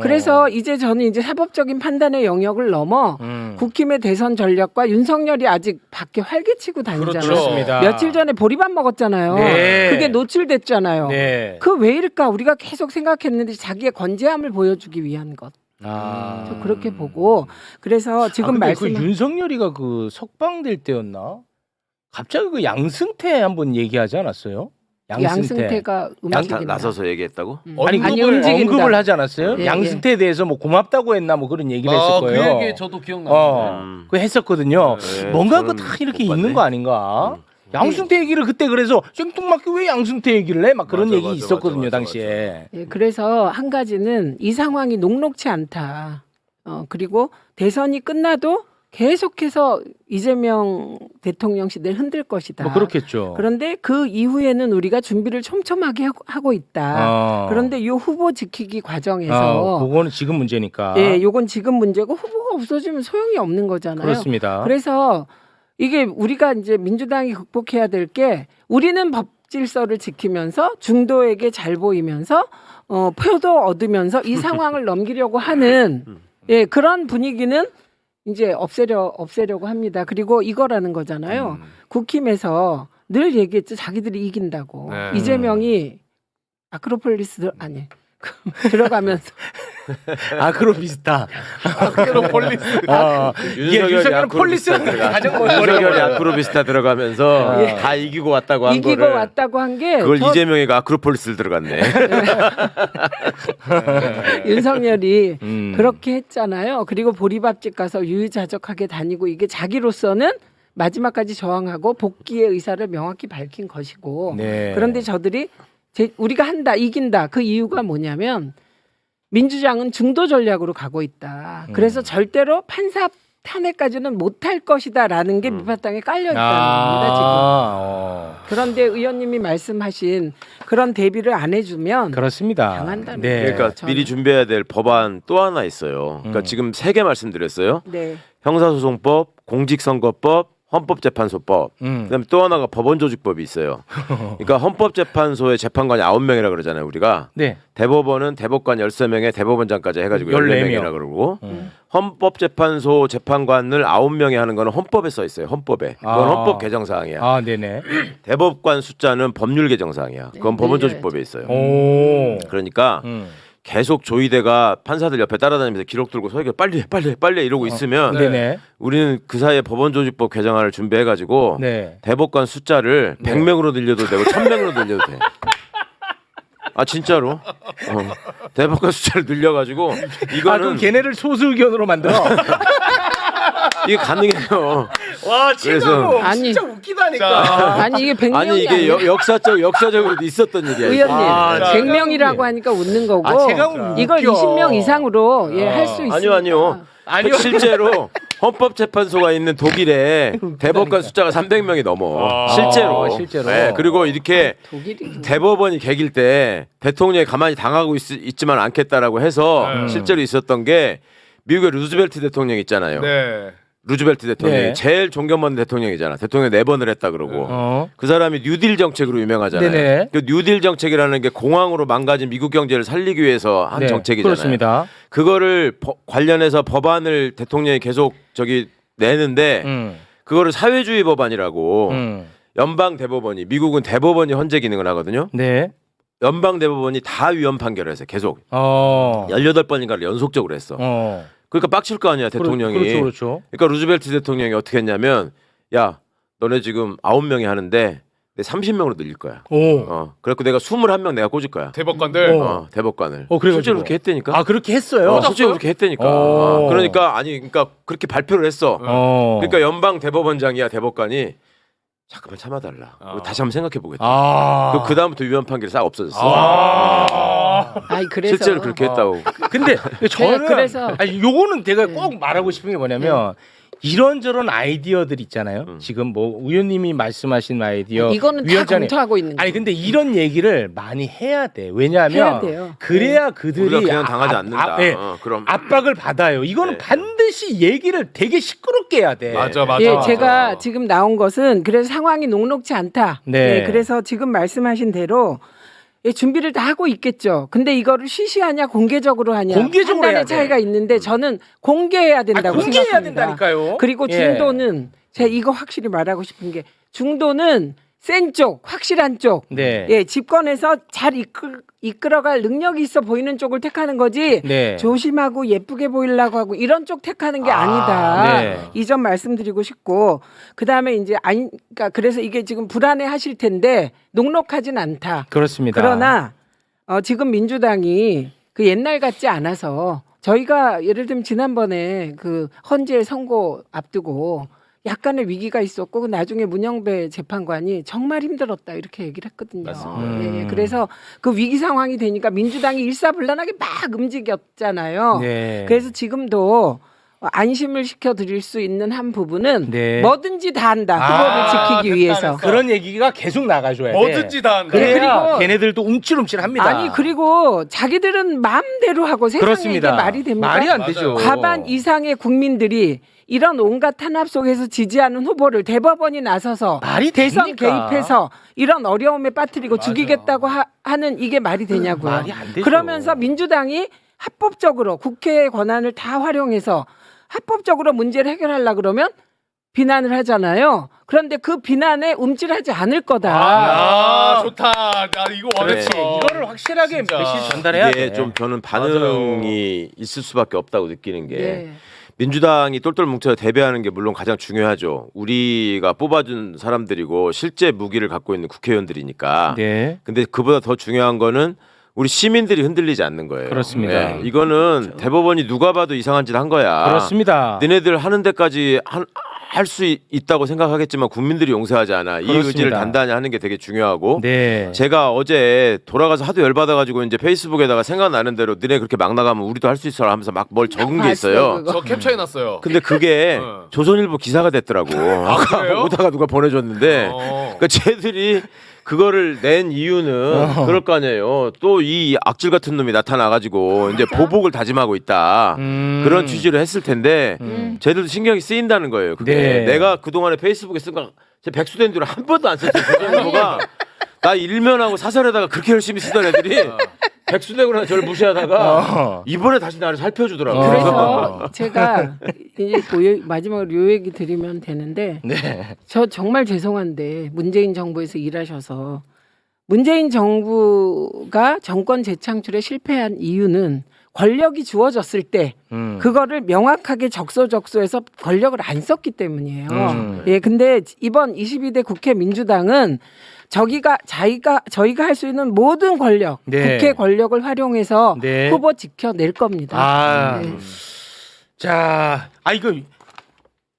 [SPEAKER 2] 그래서 이제 저는 이제 사법적인 판단의 영역을 넘어 국힘의 대선 전략과 윤석열이 아직 밖에 활개치고 다니잖아요.
[SPEAKER 3] 그렇습니다.
[SPEAKER 2] 며칠 전에 보리밥 먹었잖아요.
[SPEAKER 3] 네.
[SPEAKER 2] 그게 노출됐잖아요.
[SPEAKER 3] 네.
[SPEAKER 2] 그 왜일까? 우리가 계속 생각했는데 자기의 건재함을 보여주기 위한 것. 저 그렇게 보고 그래서 지금
[SPEAKER 3] 그 윤석열이가 그 석방될 때였나? 갑자기 그 양승태 한번 얘기하지 않았어요?
[SPEAKER 2] 양승태가 움직인다.
[SPEAKER 1] 나서서 얘기했다고?
[SPEAKER 3] 아니
[SPEAKER 2] 아니,
[SPEAKER 3] 언급을,
[SPEAKER 2] 움직인다.
[SPEAKER 3] 언급을 하지 않았어요?
[SPEAKER 2] 예,
[SPEAKER 3] 양승태에 대해서 뭐 고맙다고 했나 뭐 그런 얘기를 했을
[SPEAKER 4] 그
[SPEAKER 3] 거예요.
[SPEAKER 4] 얘기 저도 기억나요.
[SPEAKER 3] 그 했었거든요.
[SPEAKER 1] 네,
[SPEAKER 3] 뭔가
[SPEAKER 1] 저는
[SPEAKER 3] 다 이렇게
[SPEAKER 1] 못
[SPEAKER 3] 있는
[SPEAKER 1] 봤네.
[SPEAKER 3] 거 아닌가? 양승태 얘기를 그때 그래서 생뚱맞게 왜 양승태 얘기를 해? 막 그런
[SPEAKER 1] 맞아,
[SPEAKER 3] 얘기
[SPEAKER 1] 맞아,
[SPEAKER 3] 있었거든요
[SPEAKER 1] 맞아,
[SPEAKER 3] 당시에.
[SPEAKER 2] 예, 그래서 한 가지는 이 상황이 녹록치 않다. 그리고 대선이 끝나도 계속해서 이재명 대통령 시대를 흔들 것이다.
[SPEAKER 3] 뭐 그렇겠죠.
[SPEAKER 2] 그런데 그 이후에는 우리가 준비를 촘촘하게 하고 있다. 그런데 이 후보 지키기 과정에서
[SPEAKER 3] 그거는 지금 문제니까.
[SPEAKER 2] 예, 요건 지금 문제고 후보가 없어지면 소용이 없는 거잖아요.
[SPEAKER 3] 그렇습니다.
[SPEAKER 2] 그래서 이게 우리가 이제 민주당이 극복해야 될 게 우리는 법 질서를 지키면서 중도에게 잘 보이면서 표도 얻으면서 이 상황을 넘기려고 하는 예, 그런 분위기는 이제 없애려고 합니다. 그리고 이거라는 거잖아요. 국힘에서 늘 얘기했죠. 자기들이 이긴다고.
[SPEAKER 4] 네.
[SPEAKER 2] 이재명이 아크로폴리스 아니 들어가면서
[SPEAKER 3] 아크로 비슷하.
[SPEAKER 4] 아크로폴리스.
[SPEAKER 3] 윤석열은 폴리스랑 가장
[SPEAKER 1] 윤석열이 아크로비스타 들어가면서 다 이기고 왔다고 한
[SPEAKER 2] 이기고
[SPEAKER 1] 거를
[SPEAKER 2] 왔다고 한 게
[SPEAKER 1] 그걸 이재명이가 아크로폴리스를 들어갔네.
[SPEAKER 2] 윤석열이 그렇게 했잖아요. 그리고 보리밥집 가서 유유자적하게 다니고 이게 자기로서는 마지막까지 저항하고 복귀의 의사를 명확히 밝힌 것이고
[SPEAKER 3] 네.
[SPEAKER 2] 그런데 저들이 우리가 한다 이긴다 그 이유가 뭐냐면 민주당은 중도 전략으로 가고 있다. 그래서 절대로 판사 탄핵까지는 못할 것이다라는 게 밑바탕에 깔려 있다는 겁니다 지금. 그런데 의원님이 말씀하신 그런 대비를 안 해주면
[SPEAKER 3] 그렇습니다.
[SPEAKER 2] 당한다는
[SPEAKER 3] 네.
[SPEAKER 2] 거예요.
[SPEAKER 1] 그러니까
[SPEAKER 2] 저는.
[SPEAKER 1] 미리 준비해야 될 법안 또 하나 있어요. 그러니까 지금 3개 말씀드렸어요.
[SPEAKER 2] 네.
[SPEAKER 1] 형사소송법, 공직선거법, 헌법재판소법. 그다음에 또 하나가 법원조직법이 있어요. 그러니까 헌법재판소의 재판관이 9명이라 그러잖아요, 우리가.
[SPEAKER 3] 네.
[SPEAKER 1] 대법원은 대법관 13명에 대법원장까지 해가지고 14명이라 그러고 헌법재판소 재판관을 9명이 하는 거는 헌법에 써 있어요. 헌법에. 그건 헌법 개정 사항이야.
[SPEAKER 3] 아, 네네.
[SPEAKER 1] 대법관 숫자는 법률 개정 사항이야. 그건 법원조직법에 있어요.
[SPEAKER 3] 오.
[SPEAKER 1] 그러니까 계속 조이대가 판사들 옆에 따라다니면서 기록 들고 서기 빨리 해 이러고 있으면
[SPEAKER 3] 네네.
[SPEAKER 1] 우리는 그 사이에 법원조직법 개정안을 준비해가지고
[SPEAKER 3] 네.
[SPEAKER 1] 대법관 숫자를 100명으로 늘려도 되고 1000명으로 늘려도 돼. 아 진짜로? 대법관 숫자를 늘려가지고
[SPEAKER 3] 그럼
[SPEAKER 1] 이거는
[SPEAKER 3] 걔네를 소수 의견으로 만들어.
[SPEAKER 1] 이게 가능해요.
[SPEAKER 3] 와,
[SPEAKER 1] 그래서-
[SPEAKER 2] 아니.
[SPEAKER 3] 진짜 웃기다니까.
[SPEAKER 2] 아니 이게 100명이
[SPEAKER 1] 아니 이게 역사적으로 있었던 일이야. 이게.
[SPEAKER 2] 의원님
[SPEAKER 3] 아,
[SPEAKER 2] 100명이라고 하니까 웃는 거고
[SPEAKER 3] 아, 제가
[SPEAKER 2] 이걸
[SPEAKER 3] 웃겨.
[SPEAKER 2] 20명 이상으로 할 수 있습니다.
[SPEAKER 1] 아니요. 실제로 헌법재판소가 있는 독일에 대법관 숫자가 300명이 넘어. 실제로.
[SPEAKER 3] 실제로.
[SPEAKER 1] 네, 그리고 이렇게
[SPEAKER 2] 독일이
[SPEAKER 1] 대법원이 개길 때 대통령이 가만히 당하고 있지만 않겠다라고 해서 실제로 있었던 게 미국의 루즈벨트 대통령 있잖아요.
[SPEAKER 4] 네.
[SPEAKER 1] 루즈벨트 대통령이
[SPEAKER 3] 네.
[SPEAKER 1] 제일 존경받는 대통령이잖아. 대통령 4번을 했다 그러고. 그 사람이 뉴딜 정책으로 유명하잖아요.
[SPEAKER 3] 네네.
[SPEAKER 1] 그 뉴딜 정책이라는 게 공황으로 망가진 미국 경제를 살리기 위해서 한
[SPEAKER 3] 네,
[SPEAKER 1] 정책이잖아요.
[SPEAKER 3] 그렇습니다.
[SPEAKER 1] 그거를 관련해서 법안을 대통령이 계속 내는데 그거를 사회주의 법안이라고 연방 대법원이 미국은 대법원이 헌재 기능을 하거든요.
[SPEAKER 3] 네.
[SPEAKER 1] 연방 대법원이 다 위헌 판결을 해서 계속 18번인가를 연속적으로 했어. 그러니까 빡칠 거 아니야 대통령이.
[SPEAKER 3] 그렇죠.
[SPEAKER 1] 그러니까 루즈벨트 대통령이 어떻게 했냐면 야 너네 지금 9명이 하는데 내 30명으로 늘릴 거야. 그래갖고 내가 21명 내가 꽂을 거야.
[SPEAKER 4] 대법관들.
[SPEAKER 1] 대법관을.
[SPEAKER 3] 그래가지고.
[SPEAKER 1] 실제로 그렇게 했다니까.
[SPEAKER 3] 아, 그렇게 했어요.
[SPEAKER 1] 실제로 그렇게 했다니까. 그러니까 그러니까 그렇게 발표를 했어. 그러니까 연방 대법원장이야 대법관이 잠깐만 참아달라. 우리 다시 한번 생각해 보겠다. 그 다음부터 위헌 판결이 싹 없어졌어.
[SPEAKER 2] 아니 그래서
[SPEAKER 1] 실제로 그렇게 했다고.
[SPEAKER 3] 근데 저는
[SPEAKER 2] 그래서-
[SPEAKER 3] 아니 요거는 제가 꼭 말하고 싶은 게 뭐냐면 이런저런 아이디어들 있잖아요. 지금 뭐 의원님이 말씀하신 아이디어
[SPEAKER 2] 이거는 다
[SPEAKER 3] 위원장님.
[SPEAKER 2] 검토하고 있는 거예요.
[SPEAKER 3] 아니 근데 이런 얘기를 많이 해야 돼.
[SPEAKER 2] 해야
[SPEAKER 3] 왜냐하면
[SPEAKER 2] 돼요.
[SPEAKER 3] 그래야 그들이
[SPEAKER 1] 우리가 그냥 당하지 않는다.
[SPEAKER 3] 예,
[SPEAKER 1] 그럼
[SPEAKER 3] 압박을 받아요. 이거는
[SPEAKER 1] 네.
[SPEAKER 3] 반드시 얘기를 되게 시끄럽게 해야 돼.
[SPEAKER 4] 맞아, 맞아.
[SPEAKER 2] 예, 제가 지금 나온 것은 그래서 상황이 녹록지 않다.
[SPEAKER 3] 네.
[SPEAKER 2] 예, 그래서 지금 말씀하신 대로 예, 준비를 다 하고 있겠죠. 근데 이거를 시시하냐 공개적으로 하냐
[SPEAKER 3] 공개적으로 해야
[SPEAKER 2] 판단의
[SPEAKER 3] 돼.
[SPEAKER 2] 차이가 있는데 저는 공개해야 된다고
[SPEAKER 3] 공개해야
[SPEAKER 2] 생각합니다.
[SPEAKER 3] 된다니까요.
[SPEAKER 2] 그리고
[SPEAKER 3] 예.
[SPEAKER 2] 중도는 제가 이거 확실히 말하고 싶은 게 중도는 센 쪽, 확실한 쪽,
[SPEAKER 3] 네.
[SPEAKER 2] 예, 집권에서 잘 이끌어갈 능력이 있어 보이는 쪽을 택하는 거지.
[SPEAKER 3] 네.
[SPEAKER 2] 조심하고 예쁘게 보이려고 하고 이런 쪽 택하는 게 아니다.
[SPEAKER 3] 네.
[SPEAKER 2] 이 점 말씀드리고 싶고, 그 다음에 이제 그러니까 그래서 이게 지금 불안해하실 텐데 녹록하진 않다.
[SPEAKER 3] 그렇습니다.
[SPEAKER 2] 그러나 지금 민주당이 그 옛날 같지 않아서 저희가 예를 들면 지난번에 그 헌재 선고 앞두고 약간의 위기가 있었고 나중에 문영배 재판관이 정말 힘들었다 이렇게 얘기를 했거든요.
[SPEAKER 1] 맞습니다.
[SPEAKER 2] 네, 그래서 그 위기 상황이 되니까 민주당이 일사불란하게 막 움직였잖아요.
[SPEAKER 3] 네.
[SPEAKER 2] 그래서 지금도 안심을 시켜드릴 수 있는 한 부분은
[SPEAKER 3] 네.
[SPEAKER 2] 뭐든지 다 한다. 후보를 지키기 위해서.
[SPEAKER 3] 그런 얘기가 계속 나가줘야 돼.
[SPEAKER 4] 뭐든지 다 한다.
[SPEAKER 3] 그래야
[SPEAKER 2] 그리고-
[SPEAKER 3] 걔네들도 움찔움찔합니다.
[SPEAKER 2] 아니 그리고 자기들은 마음대로 하고 세상에
[SPEAKER 3] 그렇습니다.
[SPEAKER 2] 이게 말이 됩니까?
[SPEAKER 3] 말이 안
[SPEAKER 4] 맞아요.
[SPEAKER 3] 되죠.
[SPEAKER 2] 과반 이상의 국민들이 이런 온갖 탄압 속에서 지지하는 후보를 대법원이 나서서
[SPEAKER 3] 말이
[SPEAKER 2] 대선
[SPEAKER 3] 됩니까?
[SPEAKER 2] 개입해서 이런 어려움에 빠뜨리고 죽이겠다고 하는 이게 말이 되냐고요.
[SPEAKER 3] 말이 안 되죠.
[SPEAKER 2] 그러면서 민주당이 합법적으로 국회의 권한을 다 활용해서 합법적으로 문제를 해결하려고 그러면 비난을 하잖아요. 그런데 그 비난에 움찔하지 않을 거다.
[SPEAKER 4] 아, 좋다. 나 이거
[SPEAKER 3] 그렇지.
[SPEAKER 4] 원했어.
[SPEAKER 3] 이거를 확실하게
[SPEAKER 4] 진짜.
[SPEAKER 3] 메시지 전달해야
[SPEAKER 1] 이게
[SPEAKER 3] 돼.
[SPEAKER 1] 좀 저는 반응이 있을 수밖에 없다고 느끼는 게
[SPEAKER 2] 네.
[SPEAKER 1] 민주당이 똘똘 뭉쳐 대비하는 게 물론 가장 중요하죠. 우리가 뽑아준 사람들이고 실제 무기를 갖고 있는 국회의원들이니까.
[SPEAKER 3] 네.
[SPEAKER 1] 근데 그보다 더 중요한 거는 우리 시민들이 흔들리지 않는 거예요.
[SPEAKER 3] 그렇습니다.
[SPEAKER 1] 이거는 대법원이 누가 봐도 이상한 짓 한 거야.
[SPEAKER 3] 그렇습니다.
[SPEAKER 1] 너네들 하는 데까지 할 수 있다고 생각하겠지만 국민들이 용서하지 않아. 이
[SPEAKER 3] 그렇습니다.
[SPEAKER 1] 의지를 단단히 하는 게 되게 중요하고.
[SPEAKER 3] 네.
[SPEAKER 1] 제가 어제 돌아가서 하도 열받아가지고 이제 페이스북에다가 생각나는 대로 너네 그렇게 막 나가면 우리도 할 수 있어라 하면서 막 뭘 적은 게 있어요.
[SPEAKER 2] 그거.
[SPEAKER 4] 저 캡처해놨어요.
[SPEAKER 1] 근데 그게
[SPEAKER 4] 어.
[SPEAKER 1] 조선일보 기사가 됐더라고.
[SPEAKER 4] 그래요?
[SPEAKER 1] 오다가 누가 보내줬는데
[SPEAKER 4] 어.
[SPEAKER 1] 그러니까 쟤들이 그거를 낸 이유는 그럴 거 아니에요. 또 이 악질 같은 놈이 나타나가지고 이제 보복을 다짐하고 있다. 그런 취지로 했을 텐데 쟤들도 신경이 쓰인다는 거예요. 그게
[SPEAKER 3] 네.
[SPEAKER 1] 내가 그동안에 페이스북에 쓴 거 제 백수된 뒤로 한 번도 안 썼어요. 조선일보가 나 일면하고 사설에다가 그렇게 열심히 쓰던 애들이 백수되거나 저를 무시하다가 이번에 다시 나를 살펴주더라고요.
[SPEAKER 2] 그래서 제가 이제 마지막으로 요 얘기 드리면 되는데
[SPEAKER 3] 네.
[SPEAKER 2] 저 정말 죄송한데 문재인 정부에서 일하셔서 문재인 정부가 정권 재창출에 실패한 이유는 권력이 주어졌을 때 그거를 명확하게 적소적소해서 권력을 안 썼기 때문이에요. 예, 근데 이번 22대 국회 민주당은 저희가 할 수 있는 모든 권력,
[SPEAKER 3] 네.
[SPEAKER 2] 국회 권력을 활용해서
[SPEAKER 3] 네.
[SPEAKER 2] 후보 지켜낼 겁니다.
[SPEAKER 3] 아.
[SPEAKER 2] 네.
[SPEAKER 3] 자, 이거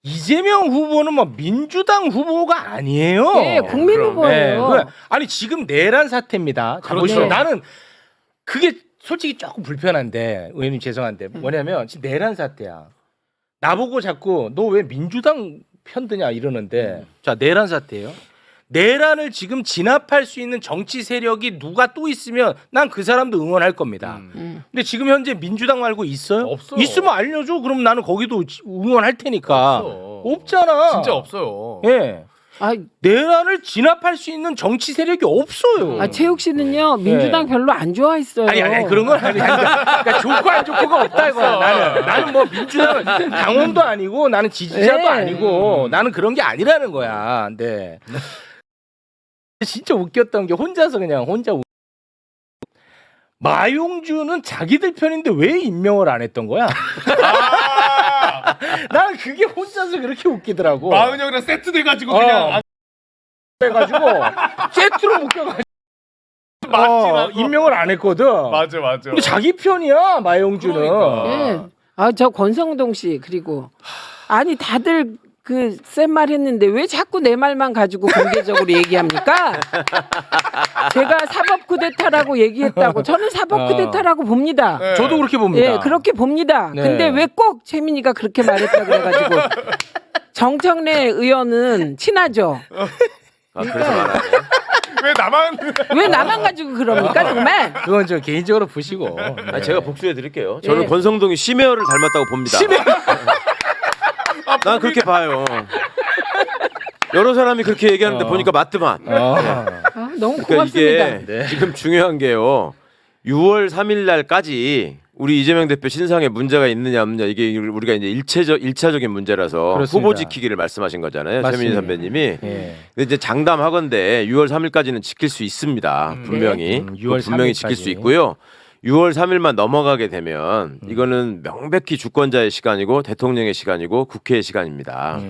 [SPEAKER 3] 이재명 후보는 뭐 민주당 후보가 아니에요.
[SPEAKER 2] 예, 국민 후보예요.
[SPEAKER 3] 아니 지금 내란 사태입니다. 자,
[SPEAKER 4] 그렇죠.
[SPEAKER 3] 보시죠.
[SPEAKER 2] 네.
[SPEAKER 3] 나는 그게 솔직히 조금 불편한데 의원님 죄송한데 뭐냐면 지금 내란 사태야. 나보고 자꾸 너 왜 민주당 편드냐 이러는데 자 내란 사태예요. 내란을 지금 진압할 수 있는 정치 세력이 누가 또 있으면 난 그 사람도 응원할 겁니다. 근데 지금 현재 민주당 말고 있어요?
[SPEAKER 4] 없어요.
[SPEAKER 3] 있으면 알려줘. 그럼 나는 거기도 응원할 테니까.
[SPEAKER 4] 없어.
[SPEAKER 3] 없잖아.
[SPEAKER 4] 진짜 없어요.
[SPEAKER 3] 예.
[SPEAKER 2] 아,
[SPEAKER 3] 내란을 진압할 수 있는 정치 세력이 없어요.
[SPEAKER 2] 최욱 씨는요 민주당
[SPEAKER 3] 네.
[SPEAKER 2] 별로 안 좋아했어요.
[SPEAKER 3] 아니 그런 건 아니야. 그러니까 좋고 안 좋고가 없다 이거야. 나는 뭐 민주당 당원도 아니고 나는 지지자도
[SPEAKER 2] 네.
[SPEAKER 3] 아니고 나는 그런 게 아니라는 거야. 네. 진짜 웃겼던 게 혼자서 그냥 마용주는 자기들 편인데 왜 임명을 안 했던 거야? 나는 그게 혼자서 그렇게 웃기더라고.
[SPEAKER 4] 마흔 형이랑 세트 돼가지고 그냥
[SPEAKER 3] 해가지고 세트로 묶여가지고
[SPEAKER 4] 맞지라고.
[SPEAKER 3] 임명을 안 했거든.
[SPEAKER 4] 맞아.
[SPEAKER 3] 근데 자기 편이야 마용주는.
[SPEAKER 4] 그러니까.
[SPEAKER 2] 예. 저 권성동 씨 그리고 아니 다들 그 센 말 했는데 왜 자꾸 내 말만 가지고 공개적으로 얘기합니까? 제가 사법 쿠데타라고 얘기했다고 저는 사법 쿠데타라고 봅니다.
[SPEAKER 4] 네.
[SPEAKER 3] 저도 그렇게 봅니다.
[SPEAKER 2] 예, 그렇게 봅니다.
[SPEAKER 3] 네.
[SPEAKER 2] 근데 왜 꼭 최민희가 그렇게 말했다 그래가지고 정청래 의원은 친하죠.
[SPEAKER 1] 그래서 말하네.
[SPEAKER 4] 왜
[SPEAKER 2] 왜 나만 가지고 그럽니까 정말?
[SPEAKER 3] 그건 저 개인적으로 보시고.
[SPEAKER 1] 아니, 제가 복수해 드릴게요. 저는
[SPEAKER 2] 예.
[SPEAKER 1] 권성동이 심혜열을 닮았다고 봅니다. 난 그렇게 봐요. 여러 사람이 그렇게 얘기하는데 보니까 맞더만.
[SPEAKER 2] 너무
[SPEAKER 1] 그러니까
[SPEAKER 2] 고맙습니다.
[SPEAKER 1] 이게 지금 중요한 게요. 6월 3일 날까지 우리 이재명 대표 신상에 문제가 있느냐 없느냐 이게 우리가 이제 일차적인 문제라서
[SPEAKER 3] 그렇습니다.
[SPEAKER 1] 후보 지키기를 말씀하신 거잖아요.
[SPEAKER 3] 맞습니다.
[SPEAKER 1] 최민희 선배님이.
[SPEAKER 3] 예.
[SPEAKER 1] 근데 이제 장담하건대 6월 3일까지는 지킬 수 있습니다. 분명히.
[SPEAKER 3] 6월
[SPEAKER 1] 분명히 지킬
[SPEAKER 3] 3일까지.
[SPEAKER 1] 수 있고요. 6월 3일만 넘어가게 되면 이거는 명백히 주권자의 시간이고 대통령의 시간이고 국회의 시간입니다.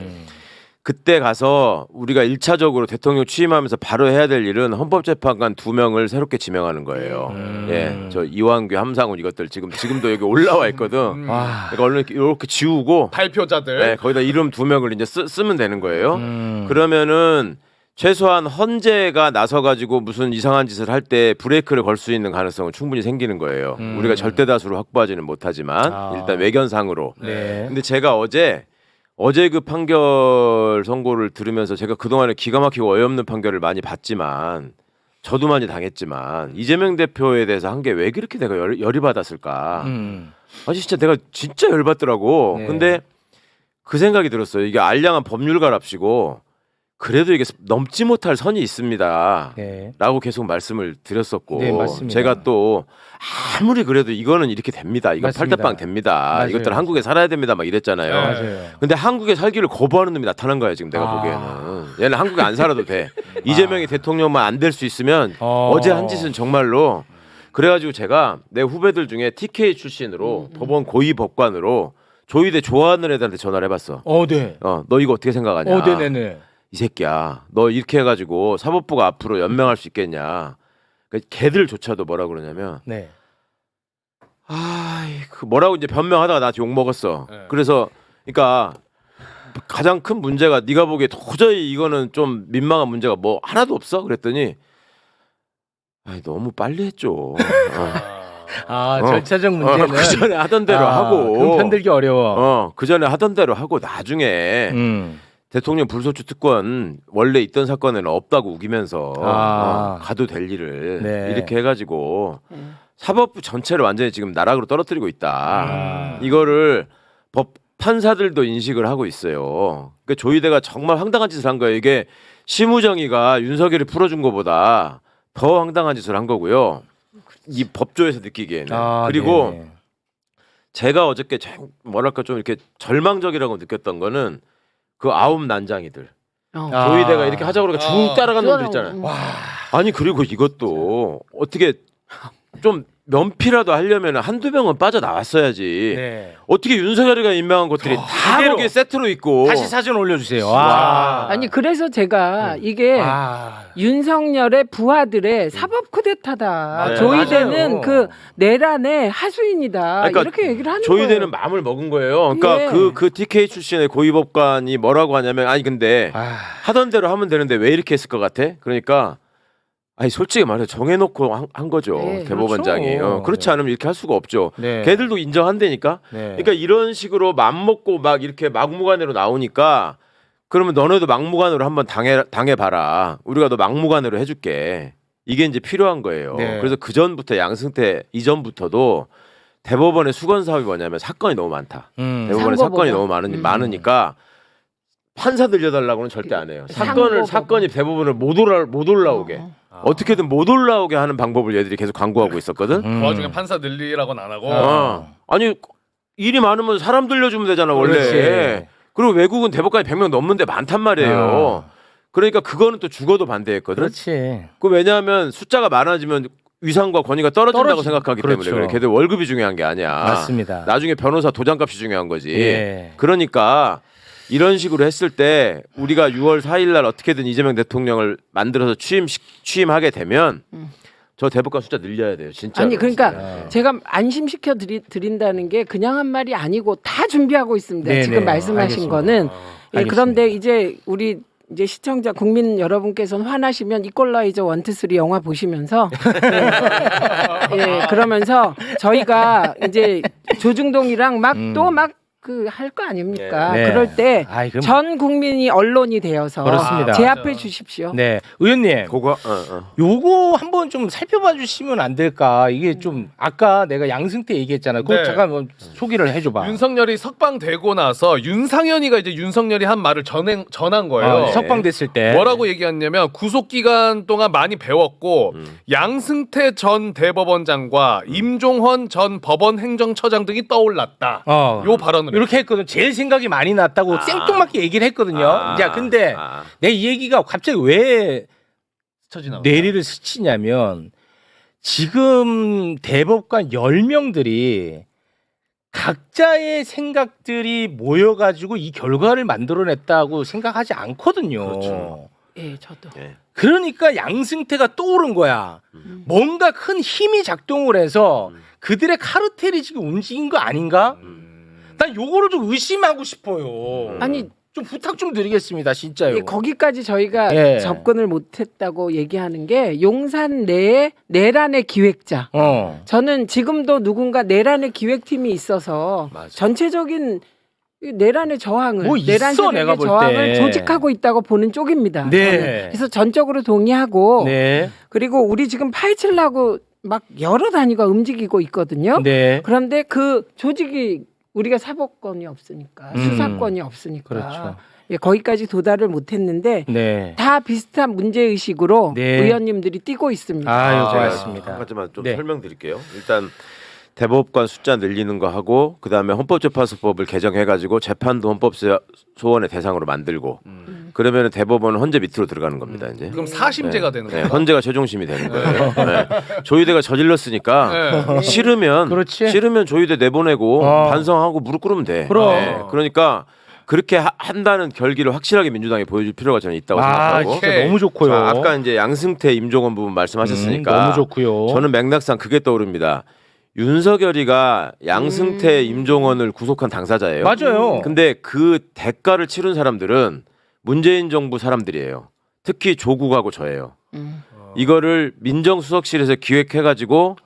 [SPEAKER 1] 그때 가서 우리가 1차적으로 대통령 취임하면서 바로 해야 될 일은 헌법재판관 2명을 새롭게 지명하는 거예요. 예, 저 이완규, 함상훈 이것들 지금도 여기 올라와 있거든.
[SPEAKER 3] 와.
[SPEAKER 1] 그러니까 얼른 이렇게 지우고
[SPEAKER 4] 발표자들.
[SPEAKER 1] 네, 거기다 이름 2명을 이제 쓰면 되는 거예요. 그러면은 최소한 헌재가 나서 가지고 무슨 이상한 짓을 할 때 브레이크를 걸 수 있는 가능성은 충분히 생기는 거예요. 우리가 절대 다수를 확보하지는 못하지만 일단 외견상으로.
[SPEAKER 3] 네.
[SPEAKER 1] 근데 제가 어제 그 판결 선고를 들으면서 제가 그동안에 기가 막히고 어이없는 판결을 많이 봤지만 저도 많이 당했지만 이재명 대표에 대해서 한 게 왜 그렇게 내가 열이 받았을까? 아니 진짜 내가 진짜 열받더라고.
[SPEAKER 3] 네.
[SPEAKER 1] 근데 그 생각이 들었어요. 이게 알량한 법률가랍시고 그래도 이게 넘지 못할 선이 있습니다.
[SPEAKER 3] 네.
[SPEAKER 1] 라고 계속 말씀을 드렸었고
[SPEAKER 3] 네, 맞습니다.
[SPEAKER 1] 제가 또 아무리 그래도 이거는 이렇게 됩니다. 이건
[SPEAKER 3] 맞습니다.
[SPEAKER 1] 팔대빵 됩니다.
[SPEAKER 3] 맞아요.
[SPEAKER 1] 이것들은 한국에 살아야 됩니다. 막 이랬잖아요.
[SPEAKER 3] 맞아요.
[SPEAKER 1] 근데 한국에 살기를 거부하는 놈이 나타난 거예요. 지금 내가
[SPEAKER 3] 아.
[SPEAKER 1] 보기에는. 얘는 한국에 안 살아도 돼. 이재명이 대통령만 안 될 수 있으면 어제 한 짓은 정말로 그래가지고 제가 내 후배들 중에 TK 출신으로 법원 고위 법관으로 조의대 좋아하는 애들한테 전화를 해봤어.
[SPEAKER 3] 네.
[SPEAKER 1] 너 이거 어떻게 생각하냐?
[SPEAKER 3] 네네네.
[SPEAKER 1] 이 새끼야, 너 이렇게 해가지고 사법부가 앞으로 연명할 수 있겠냐? 그러니까 걔들조차도 뭐라 그러냐면,
[SPEAKER 3] 네.
[SPEAKER 1] 그 뭐라고 이제 변명하다가 나한테 욕 먹었어.
[SPEAKER 4] 네.
[SPEAKER 1] 그래서, 그러니까 가장 큰 문제가 네가 보기에 도저히 이거는 좀 민망한 문제가 뭐 하나도 없어? 그랬더니, 너무 빨리 했죠.
[SPEAKER 3] 절차적 문제는
[SPEAKER 1] 그 전에 하던 대로 하고,
[SPEAKER 3] 그럼 편들기 어려워.
[SPEAKER 1] 그 전에 하던 대로 하고 나중에. 대통령 불소추 특권 원래 있던 사건에는 없다고 우기면서 가도 될 일을
[SPEAKER 3] 네.
[SPEAKER 1] 이렇게 해가지고 사법부 전체를 완전히 지금 나락으로 떨어뜨리고 있다. 이거를 법 판사들도 인식을 하고 있어요. 그러니까 조희대가 정말 황당한 짓을 한 거예요. 이게 심우정이가 윤석열이 풀어준 것보다 더 황당한 짓을 한 거고요. 이 법조에서 느끼기에는. 그리고
[SPEAKER 3] 네.
[SPEAKER 1] 제가 어저께 뭐랄까 좀 이렇게 절망적이라고 느꼈던 거는 그 9 난장이들 조희대가 이렇게 하자고 그러니까 쭉 따라가는 놈들 있잖아요. 아니 그리고 이것도 어떻게 좀 면피라도 하려면 한두 명은 빠져나왔어야지.
[SPEAKER 3] 네.
[SPEAKER 1] 어떻게 윤석열이가 임명한 것들이 다
[SPEAKER 3] 그대로.
[SPEAKER 1] 거기에 세트로 있고
[SPEAKER 3] 다시 사진 올려주세요.
[SPEAKER 2] 아니 그래서 제가 이게 윤석열의 부하들의 사법 쿠데타다.
[SPEAKER 1] 네.
[SPEAKER 2] 조희대는
[SPEAKER 3] 맞아요.
[SPEAKER 2] 그 내란의 하수인이다.
[SPEAKER 1] 그러니까
[SPEAKER 2] 이렇게 얘기를 하는
[SPEAKER 1] 조희대는
[SPEAKER 2] 거예요.
[SPEAKER 1] 마음을 먹은 거예요. 그러니까
[SPEAKER 2] 예.
[SPEAKER 1] 그 TK 출신의 고위법관이 뭐라고 하냐면 아니 근데 하던 대로 하면 되는데 왜 이렇게 했을 것 같아? 그러니까 아니 솔직히 말해 정해놓고 한 거죠.
[SPEAKER 2] 네,
[SPEAKER 1] 대법원장이.
[SPEAKER 3] 그렇죠.
[SPEAKER 1] 그렇지 않으면 이렇게 할 수가 없죠.
[SPEAKER 3] 네.
[SPEAKER 1] 걔들도 인정한다니까.
[SPEAKER 3] 네.
[SPEAKER 1] 그러니까 이런 식으로 맘먹고 막 이렇게 막무가내로 나오니까 그러면 너네도 막무가내로 한번 당해봐라. 우리가 너 막무가내로 해줄게. 이게 이제 필요한 거예요.
[SPEAKER 3] 네.
[SPEAKER 1] 그래서 그 전부터 양승태 이전부터도 대법원의 수건 사업이 뭐냐면 사건이 너무 많다. 대법원에 사건이 너무 많으니까 판사 들려달라고는 절대 안 해요. 사건이 대법원을 못 올라오게 어떻게든 못 올라오게 하는 방법을 얘들이 계속 강구하고 있었거든.
[SPEAKER 4] 그 와중에 판사 늘리라고는 안 하고.
[SPEAKER 1] 아니 일이 많으면 사람 들려주면 되잖아 원래.
[SPEAKER 3] 그렇지.
[SPEAKER 1] 그리고 외국은 대법관이 100명 넘는데 많단 말이에요. 그러니까 그거는 또 죽어도 반대했거든.
[SPEAKER 3] 그렇지.
[SPEAKER 1] 그 왜냐하면 숫자가 많아지면 위상과 권위가 떨어진다고 생각하기
[SPEAKER 3] 그렇죠.
[SPEAKER 1] 때문에 그래. 걔들 월급이 중요한 게 아니야.
[SPEAKER 3] 맞습니다.
[SPEAKER 1] 나중에 변호사 도장값이 중요한 거지.
[SPEAKER 3] 예.
[SPEAKER 1] 그러니까 이런 식으로 했을 때 우리가 6월 4일 날 어떻게든 이재명 대통령을 만들어서 취임하게 되면 저 대법관 숫자 늘려야 돼요. 진짜.
[SPEAKER 2] 아니 그러니까 제가 안심시켜 드린다는 게 그냥 한 말이 아니고 다 준비하고 있습니다.
[SPEAKER 3] 네네.
[SPEAKER 2] 지금 말씀하신
[SPEAKER 3] 알겠습니다.
[SPEAKER 2] 거는 예,
[SPEAKER 3] 알겠습니다.
[SPEAKER 2] 그런데 이제 우리 이제 시청자 국민 여러분께서는 화나시면 이퀄라이저 1, 2, 3 영화 보시면서 예, 그러면서 저희가 이제 조중동이랑 막 또 막 그 할 거 아닙니까?
[SPEAKER 3] 네.
[SPEAKER 2] 그럴 때
[SPEAKER 3] 아이, 그럼-
[SPEAKER 2] 전 국민이 언론이 되어서
[SPEAKER 3] 그렇습니다.
[SPEAKER 2] 제압해 주십시오.
[SPEAKER 3] 네, 의원님.
[SPEAKER 1] 그거
[SPEAKER 3] 요거 한번 좀 살펴봐 주시면 안 될까? 이게 좀 아까 내가 양승태 얘기했잖아요. 그거
[SPEAKER 4] 네.
[SPEAKER 3] 잠깐 뭐 소개를 해줘봐.
[SPEAKER 4] 윤석열이 석방되고 나서 윤상현이가 이제 윤석열이 한 말을 전한 거예요.
[SPEAKER 3] 석방됐을 때
[SPEAKER 4] 뭐라고 얘기했냐면 구속 기간 동안 많이 배웠고 양승태 전 대법원장과 임종헌 전 법원 행정처장 등이 떠올랐다. 요 발언을
[SPEAKER 3] 이렇게 했거든. 제일 생각이 많이 났다고 생뚱맞게 얘기를 했거든요. 야, 근데 내가 이 얘기가 갑자기 왜 뇌리를 스치냐면 지금 대법관 10명들이 각자의 생각들이 모여가지고 이 결과를 만들어냈다고 생각하지 않거든요.
[SPEAKER 1] 그렇죠.
[SPEAKER 2] 예, 저도.
[SPEAKER 3] 그러니까 양승태가 떠오른 거야. 뭔가 큰 힘이 작동을 해서 그들의 카르텔이 지금 움직인 거 아닌가? 난 요거를 좀 의심하고 싶어요.
[SPEAKER 2] 아니
[SPEAKER 3] 좀 부탁 좀 드리겠습니다, 진짜요.
[SPEAKER 2] 예, 거기까지 저희가
[SPEAKER 3] 예.
[SPEAKER 2] 접근을 못했다고 얘기하는 게 용산 내에 내란의 기획자. 저는 지금도 누군가 내란의 기획팀이 있어서
[SPEAKER 1] 맞아.
[SPEAKER 2] 전체적인 내란의 저항을
[SPEAKER 3] 뭐 있어,
[SPEAKER 2] 내란
[SPEAKER 3] 내가
[SPEAKER 2] 세력의
[SPEAKER 3] 볼
[SPEAKER 2] 저항을
[SPEAKER 3] 때.
[SPEAKER 2] 조직하고 있다고 보는 쪽입니다.
[SPEAKER 3] 네.
[SPEAKER 2] 저는. 그래서 전적으로 동의하고
[SPEAKER 3] 네.
[SPEAKER 2] 그리고 우리 지금 파헤치려고 막 여러 단위가 움직이고 있거든요.
[SPEAKER 3] 네.
[SPEAKER 2] 그런데 그 조직이 우리가 사법권이 없으니까 수사권이 없으니까
[SPEAKER 3] 그렇죠.
[SPEAKER 2] 예, 거기까지 도달을 못했는데
[SPEAKER 3] 네.
[SPEAKER 2] 다 비슷한 문제 의식으로
[SPEAKER 3] 네.
[SPEAKER 2] 의원님들이 뛰고 있습니다.
[SPEAKER 3] 아유,
[SPEAKER 1] 제가
[SPEAKER 3] 고맙습니다.
[SPEAKER 1] 한 가지만 좀
[SPEAKER 3] 네.
[SPEAKER 1] 설명드릴게요. 일단 대법관 숫자 늘리는 거 하고 그다음에 헌법재판소법을 개정해가지고 재판도 헌법소원의 대상으로 만들고 그러면 대법원은 헌재 밑으로 들어가는 겁니다. 이제.
[SPEAKER 4] 그럼 사심제가 되는
[SPEAKER 1] 네,
[SPEAKER 4] 거예요.
[SPEAKER 1] 헌재가 최종심이 되는 거예요. 네. 조희대가 저질렀으니까 싫으면
[SPEAKER 3] 그렇지.
[SPEAKER 1] 싫으면 조희대 내보내고 반성하고 무릎 꿇으면 돼.
[SPEAKER 3] 그럼.
[SPEAKER 1] 그러니까 그렇게 한다는 결기를 확실하게 민주당이 보여줄 필요가 저는 있다고
[SPEAKER 3] 아,
[SPEAKER 1] 생각하고.
[SPEAKER 3] 진짜 너무 좋고요.
[SPEAKER 1] 자, 아까 이제 양승태, 임종원 부분 말씀하셨으니까
[SPEAKER 3] 너무 좋고요.
[SPEAKER 1] 저는 맥락상 그게 떠오릅니다. 윤석열이가 양승태, 임종원을 구속한 당사자예요.
[SPEAKER 3] 맞아요.
[SPEAKER 1] 근데 그 대가를 치른 사람들은 문재인 정부 사람들이에요. 특히 조국하고 저예요. 이거를 민정수석실에서 기획해가지고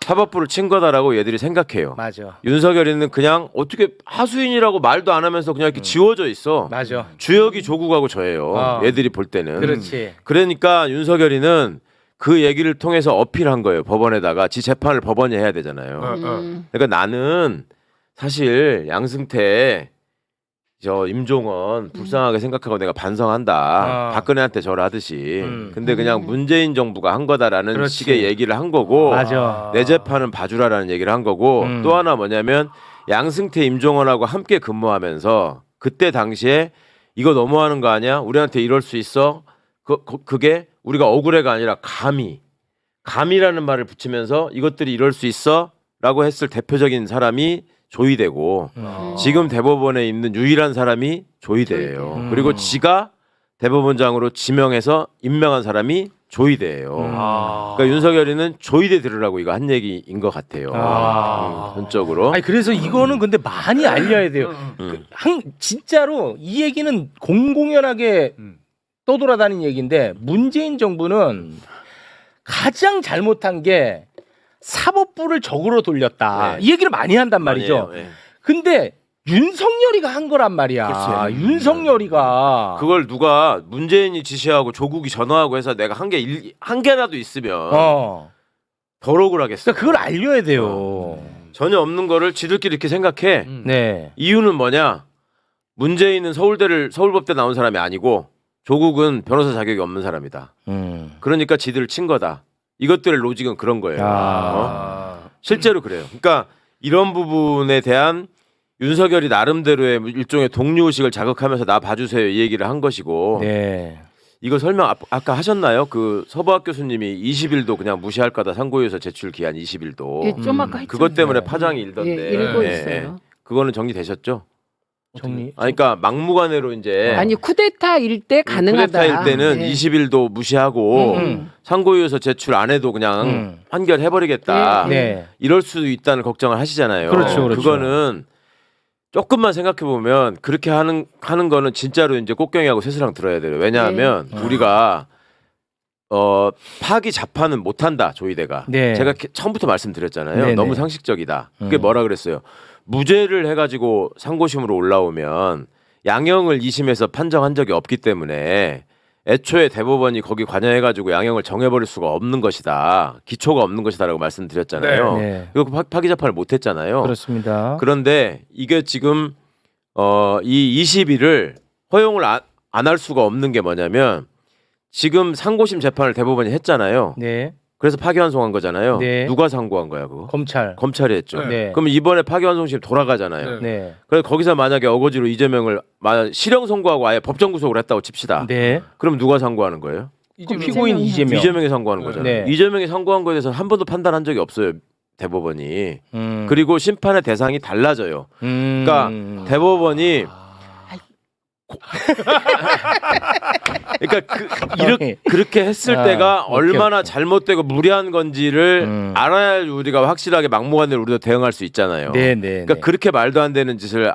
[SPEAKER 1] 사법부를 친 거다라고 얘들이 생각해요.
[SPEAKER 3] 맞아.
[SPEAKER 1] 윤석열이는 그냥 어떻게 하수인이라고 말도 안 하면서 그냥 이렇게 지워져 있어.
[SPEAKER 3] 맞아.
[SPEAKER 1] 주역이 조국하고 저예요.
[SPEAKER 3] 어.
[SPEAKER 1] 얘들이 볼 때는.
[SPEAKER 3] 그렇지.
[SPEAKER 1] 그러니까 윤석열이는 그 얘기를 통해서 어필한 거예요. 법원에다가 지 재판을 법원이 해야 되잖아요. 그러니까 나는 사실 양승태 저 임종원 불쌍하게 생각하고 내가 반성한다. 박근혜한테 절하듯이. 근데 그냥 문재인 정부가 한 거다라는
[SPEAKER 3] 그렇지.
[SPEAKER 1] 식의 얘기를 한 거고
[SPEAKER 3] 맞아.
[SPEAKER 1] 내 재판은 봐주라라는 얘기를 한 거고 또 하나 뭐냐면 양승태 임종원하고 함께 근무하면서 그때 당시에 이거 너무하는 거 아니야? 우리한테 이럴 수 있어? 그게 우리가 억울해가 아니라 감이라는 말을 붙이면서 이것들이 이럴 수 있어? 라고 했을 대표적인 사람이 조희대고 지금 대법원에 있는 유일한 사람이 조희대예요. 그리고 지가 대법원장으로 지명해서 임명한 사람이 조희대예요. 그러니까 윤석열이는 조희대 들으라고 이거 한 얘기인 것 같아요. 전적으로.
[SPEAKER 3] 아니 그래서 이거는 근데 많이 알려야 돼요. 진짜로 이 얘기는 공공연하게 떠돌아다니는 얘기인데 문재인 정부는 가장 잘못한 게 사법부를 적으로 돌렸다.
[SPEAKER 1] 네.
[SPEAKER 3] 이 얘기를 많이 한단 말이죠.
[SPEAKER 1] 아니에요. 네.
[SPEAKER 3] 근데 윤석열이가 한 거란 말이야.
[SPEAKER 1] 글쎄요.
[SPEAKER 3] 윤석열이가
[SPEAKER 1] 그걸 누가 문재인이 지시하고 조국이 전화하고 해서 내가 한 개라도 있으면 덜 억울하겠어.
[SPEAKER 3] 그러니까 그걸 알려야 돼요.
[SPEAKER 1] 전혀 없는 거를 지들끼리 이렇게 생각해.
[SPEAKER 3] 네.
[SPEAKER 1] 이유는 뭐냐? 문재인은 서울법대 나온 사람이 아니고 조국은 변호사 자격이 없는 사람이다. 그러니까 지들을 친 거다. 이것들의 로직은 그런 거예요. 실제로 그래요. 그러니까 이런 부분에 대한 윤석열이 나름대로의 일종의 동료의식을 자극하면서 나 봐주세요 이 얘기를 한 것이고
[SPEAKER 3] 네.
[SPEAKER 1] 이거 설명 아까 하셨나요? 그 서보학 교수님이 20일도 그냥 무시할 거다 상고유서 제출 기한 20일도
[SPEAKER 2] 예, 좀 아까 했잖아요.
[SPEAKER 1] 그것 때문에 파장이 일던데
[SPEAKER 2] 예, 일고
[SPEAKER 1] 예,
[SPEAKER 2] 있어요.
[SPEAKER 1] 예. 그거는 정리되셨죠?
[SPEAKER 3] 정리.
[SPEAKER 1] 그러니까 막무가내로 이제
[SPEAKER 2] 아니 쿠데타일 때 가능하다.
[SPEAKER 1] 쿠데타일 때는
[SPEAKER 2] 예.
[SPEAKER 1] 20일도 무시하고 상고유서 제출 안 해도 그냥 판결해버리겠다.
[SPEAKER 3] 네.
[SPEAKER 1] 이럴 수 있다는 걱정을 하시잖아요.
[SPEAKER 3] 그렇죠, 그렇죠.
[SPEAKER 1] 그거는 조금만 생각해 보면 그렇게 하는 거는 진짜로 이제 꽃경이하고 새스랑 들어야 돼요. 왜냐하면 우리가 파기 자판은 못한다 조이대가.
[SPEAKER 3] 네.
[SPEAKER 1] 제가 처음부터 말씀드렸잖아요.
[SPEAKER 3] 네네.
[SPEAKER 1] 너무 상식적이다. 그게 뭐라 그랬어요? 무죄를 해가지고 상고심으로 올라오면 양형을 2심에서 판정한 적이 없기 때문에 애초에 대법원이 거기 관여해가지고 양형을 정해버릴 수가 없는 것이다. 기초가 없는 것이다라고 말씀드렸잖아요.
[SPEAKER 3] 네.
[SPEAKER 1] 이거 파기 자판을 못했잖아요.
[SPEAKER 3] 그렇습니다.
[SPEAKER 1] 그런데 이게 지금 이 20일을 허용을 안 할 수가 없는 게 뭐냐면 지금 상고심 재판을 대법원이 했잖아요.
[SPEAKER 3] 네.
[SPEAKER 1] 그래서 파기환송한 거잖아요.
[SPEAKER 3] 네.
[SPEAKER 1] 누가 상고한 거야 그거?
[SPEAKER 3] 검찰.
[SPEAKER 1] 검찰이 했죠.
[SPEAKER 3] 네.
[SPEAKER 1] 그럼 이번에 파기환송심 돌아가잖아요.
[SPEAKER 3] 네.
[SPEAKER 1] 그래서 거기서 만약에 어거지로 이재명을 실형 선고하고 아예 법정 구속을 했다고 칩시다.
[SPEAKER 3] 네.
[SPEAKER 1] 그럼 누가 상고하는 거예요?
[SPEAKER 3] 그 피고인 이재명.
[SPEAKER 1] 이재명이 상고하는 거잖아요.
[SPEAKER 3] 네.
[SPEAKER 1] 이재명이 상고한 거에 대해서 한 번도 판단한 적이 없어요. 대법원이. 그리고 심판의 대상이 달라져요. 그러니까 대법원이 그러니까 그렇게 했을 때가 얼마나 잘못되고 무리한 건지를 알아야 우리가 확실하게 막무가내로 우리도 대응할 수 있잖아요.
[SPEAKER 3] 네네.
[SPEAKER 1] 그러니까 그렇게 말도 안 되는 짓을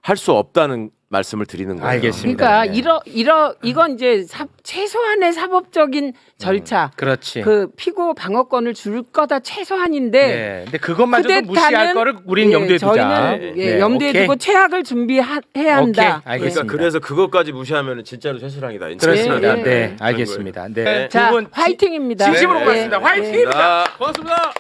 [SPEAKER 1] 할 수 없다는 말씀을 드리는 거예요.
[SPEAKER 3] 알겠습니다.
[SPEAKER 2] 그러니까
[SPEAKER 3] 네.
[SPEAKER 2] 이건 이제 최소한의 사법적인 절차.
[SPEAKER 3] 그렇지.
[SPEAKER 2] 그 피고 방어권을 줄 거다 최소한인데.
[SPEAKER 3] 네. 근데 그것마저도
[SPEAKER 2] 그때
[SPEAKER 3] 무시할
[SPEAKER 2] 따는-
[SPEAKER 3] 거를 우리는
[SPEAKER 2] 예,
[SPEAKER 3] 염두에 두자.
[SPEAKER 2] 저희는
[SPEAKER 3] 네,
[SPEAKER 2] 염두에
[SPEAKER 3] 오케이.
[SPEAKER 2] 두고 최악을 준비해야 한다.
[SPEAKER 3] 오케이,
[SPEAKER 1] 그러니까
[SPEAKER 3] 알겠습니다.
[SPEAKER 1] 그래서 그것까지 무시하면 진짜로 최선랑이다.
[SPEAKER 3] 그렇습니다.
[SPEAKER 2] 예, 예.
[SPEAKER 3] 네, 알겠습니다. 네.
[SPEAKER 2] 자,
[SPEAKER 3] 두 분
[SPEAKER 2] 화이팅입니다.
[SPEAKER 3] 진심으로
[SPEAKER 2] 예,
[SPEAKER 3] 고맙습니다.
[SPEAKER 2] 예.
[SPEAKER 3] 화이팅입니다.
[SPEAKER 4] 고맙습니다.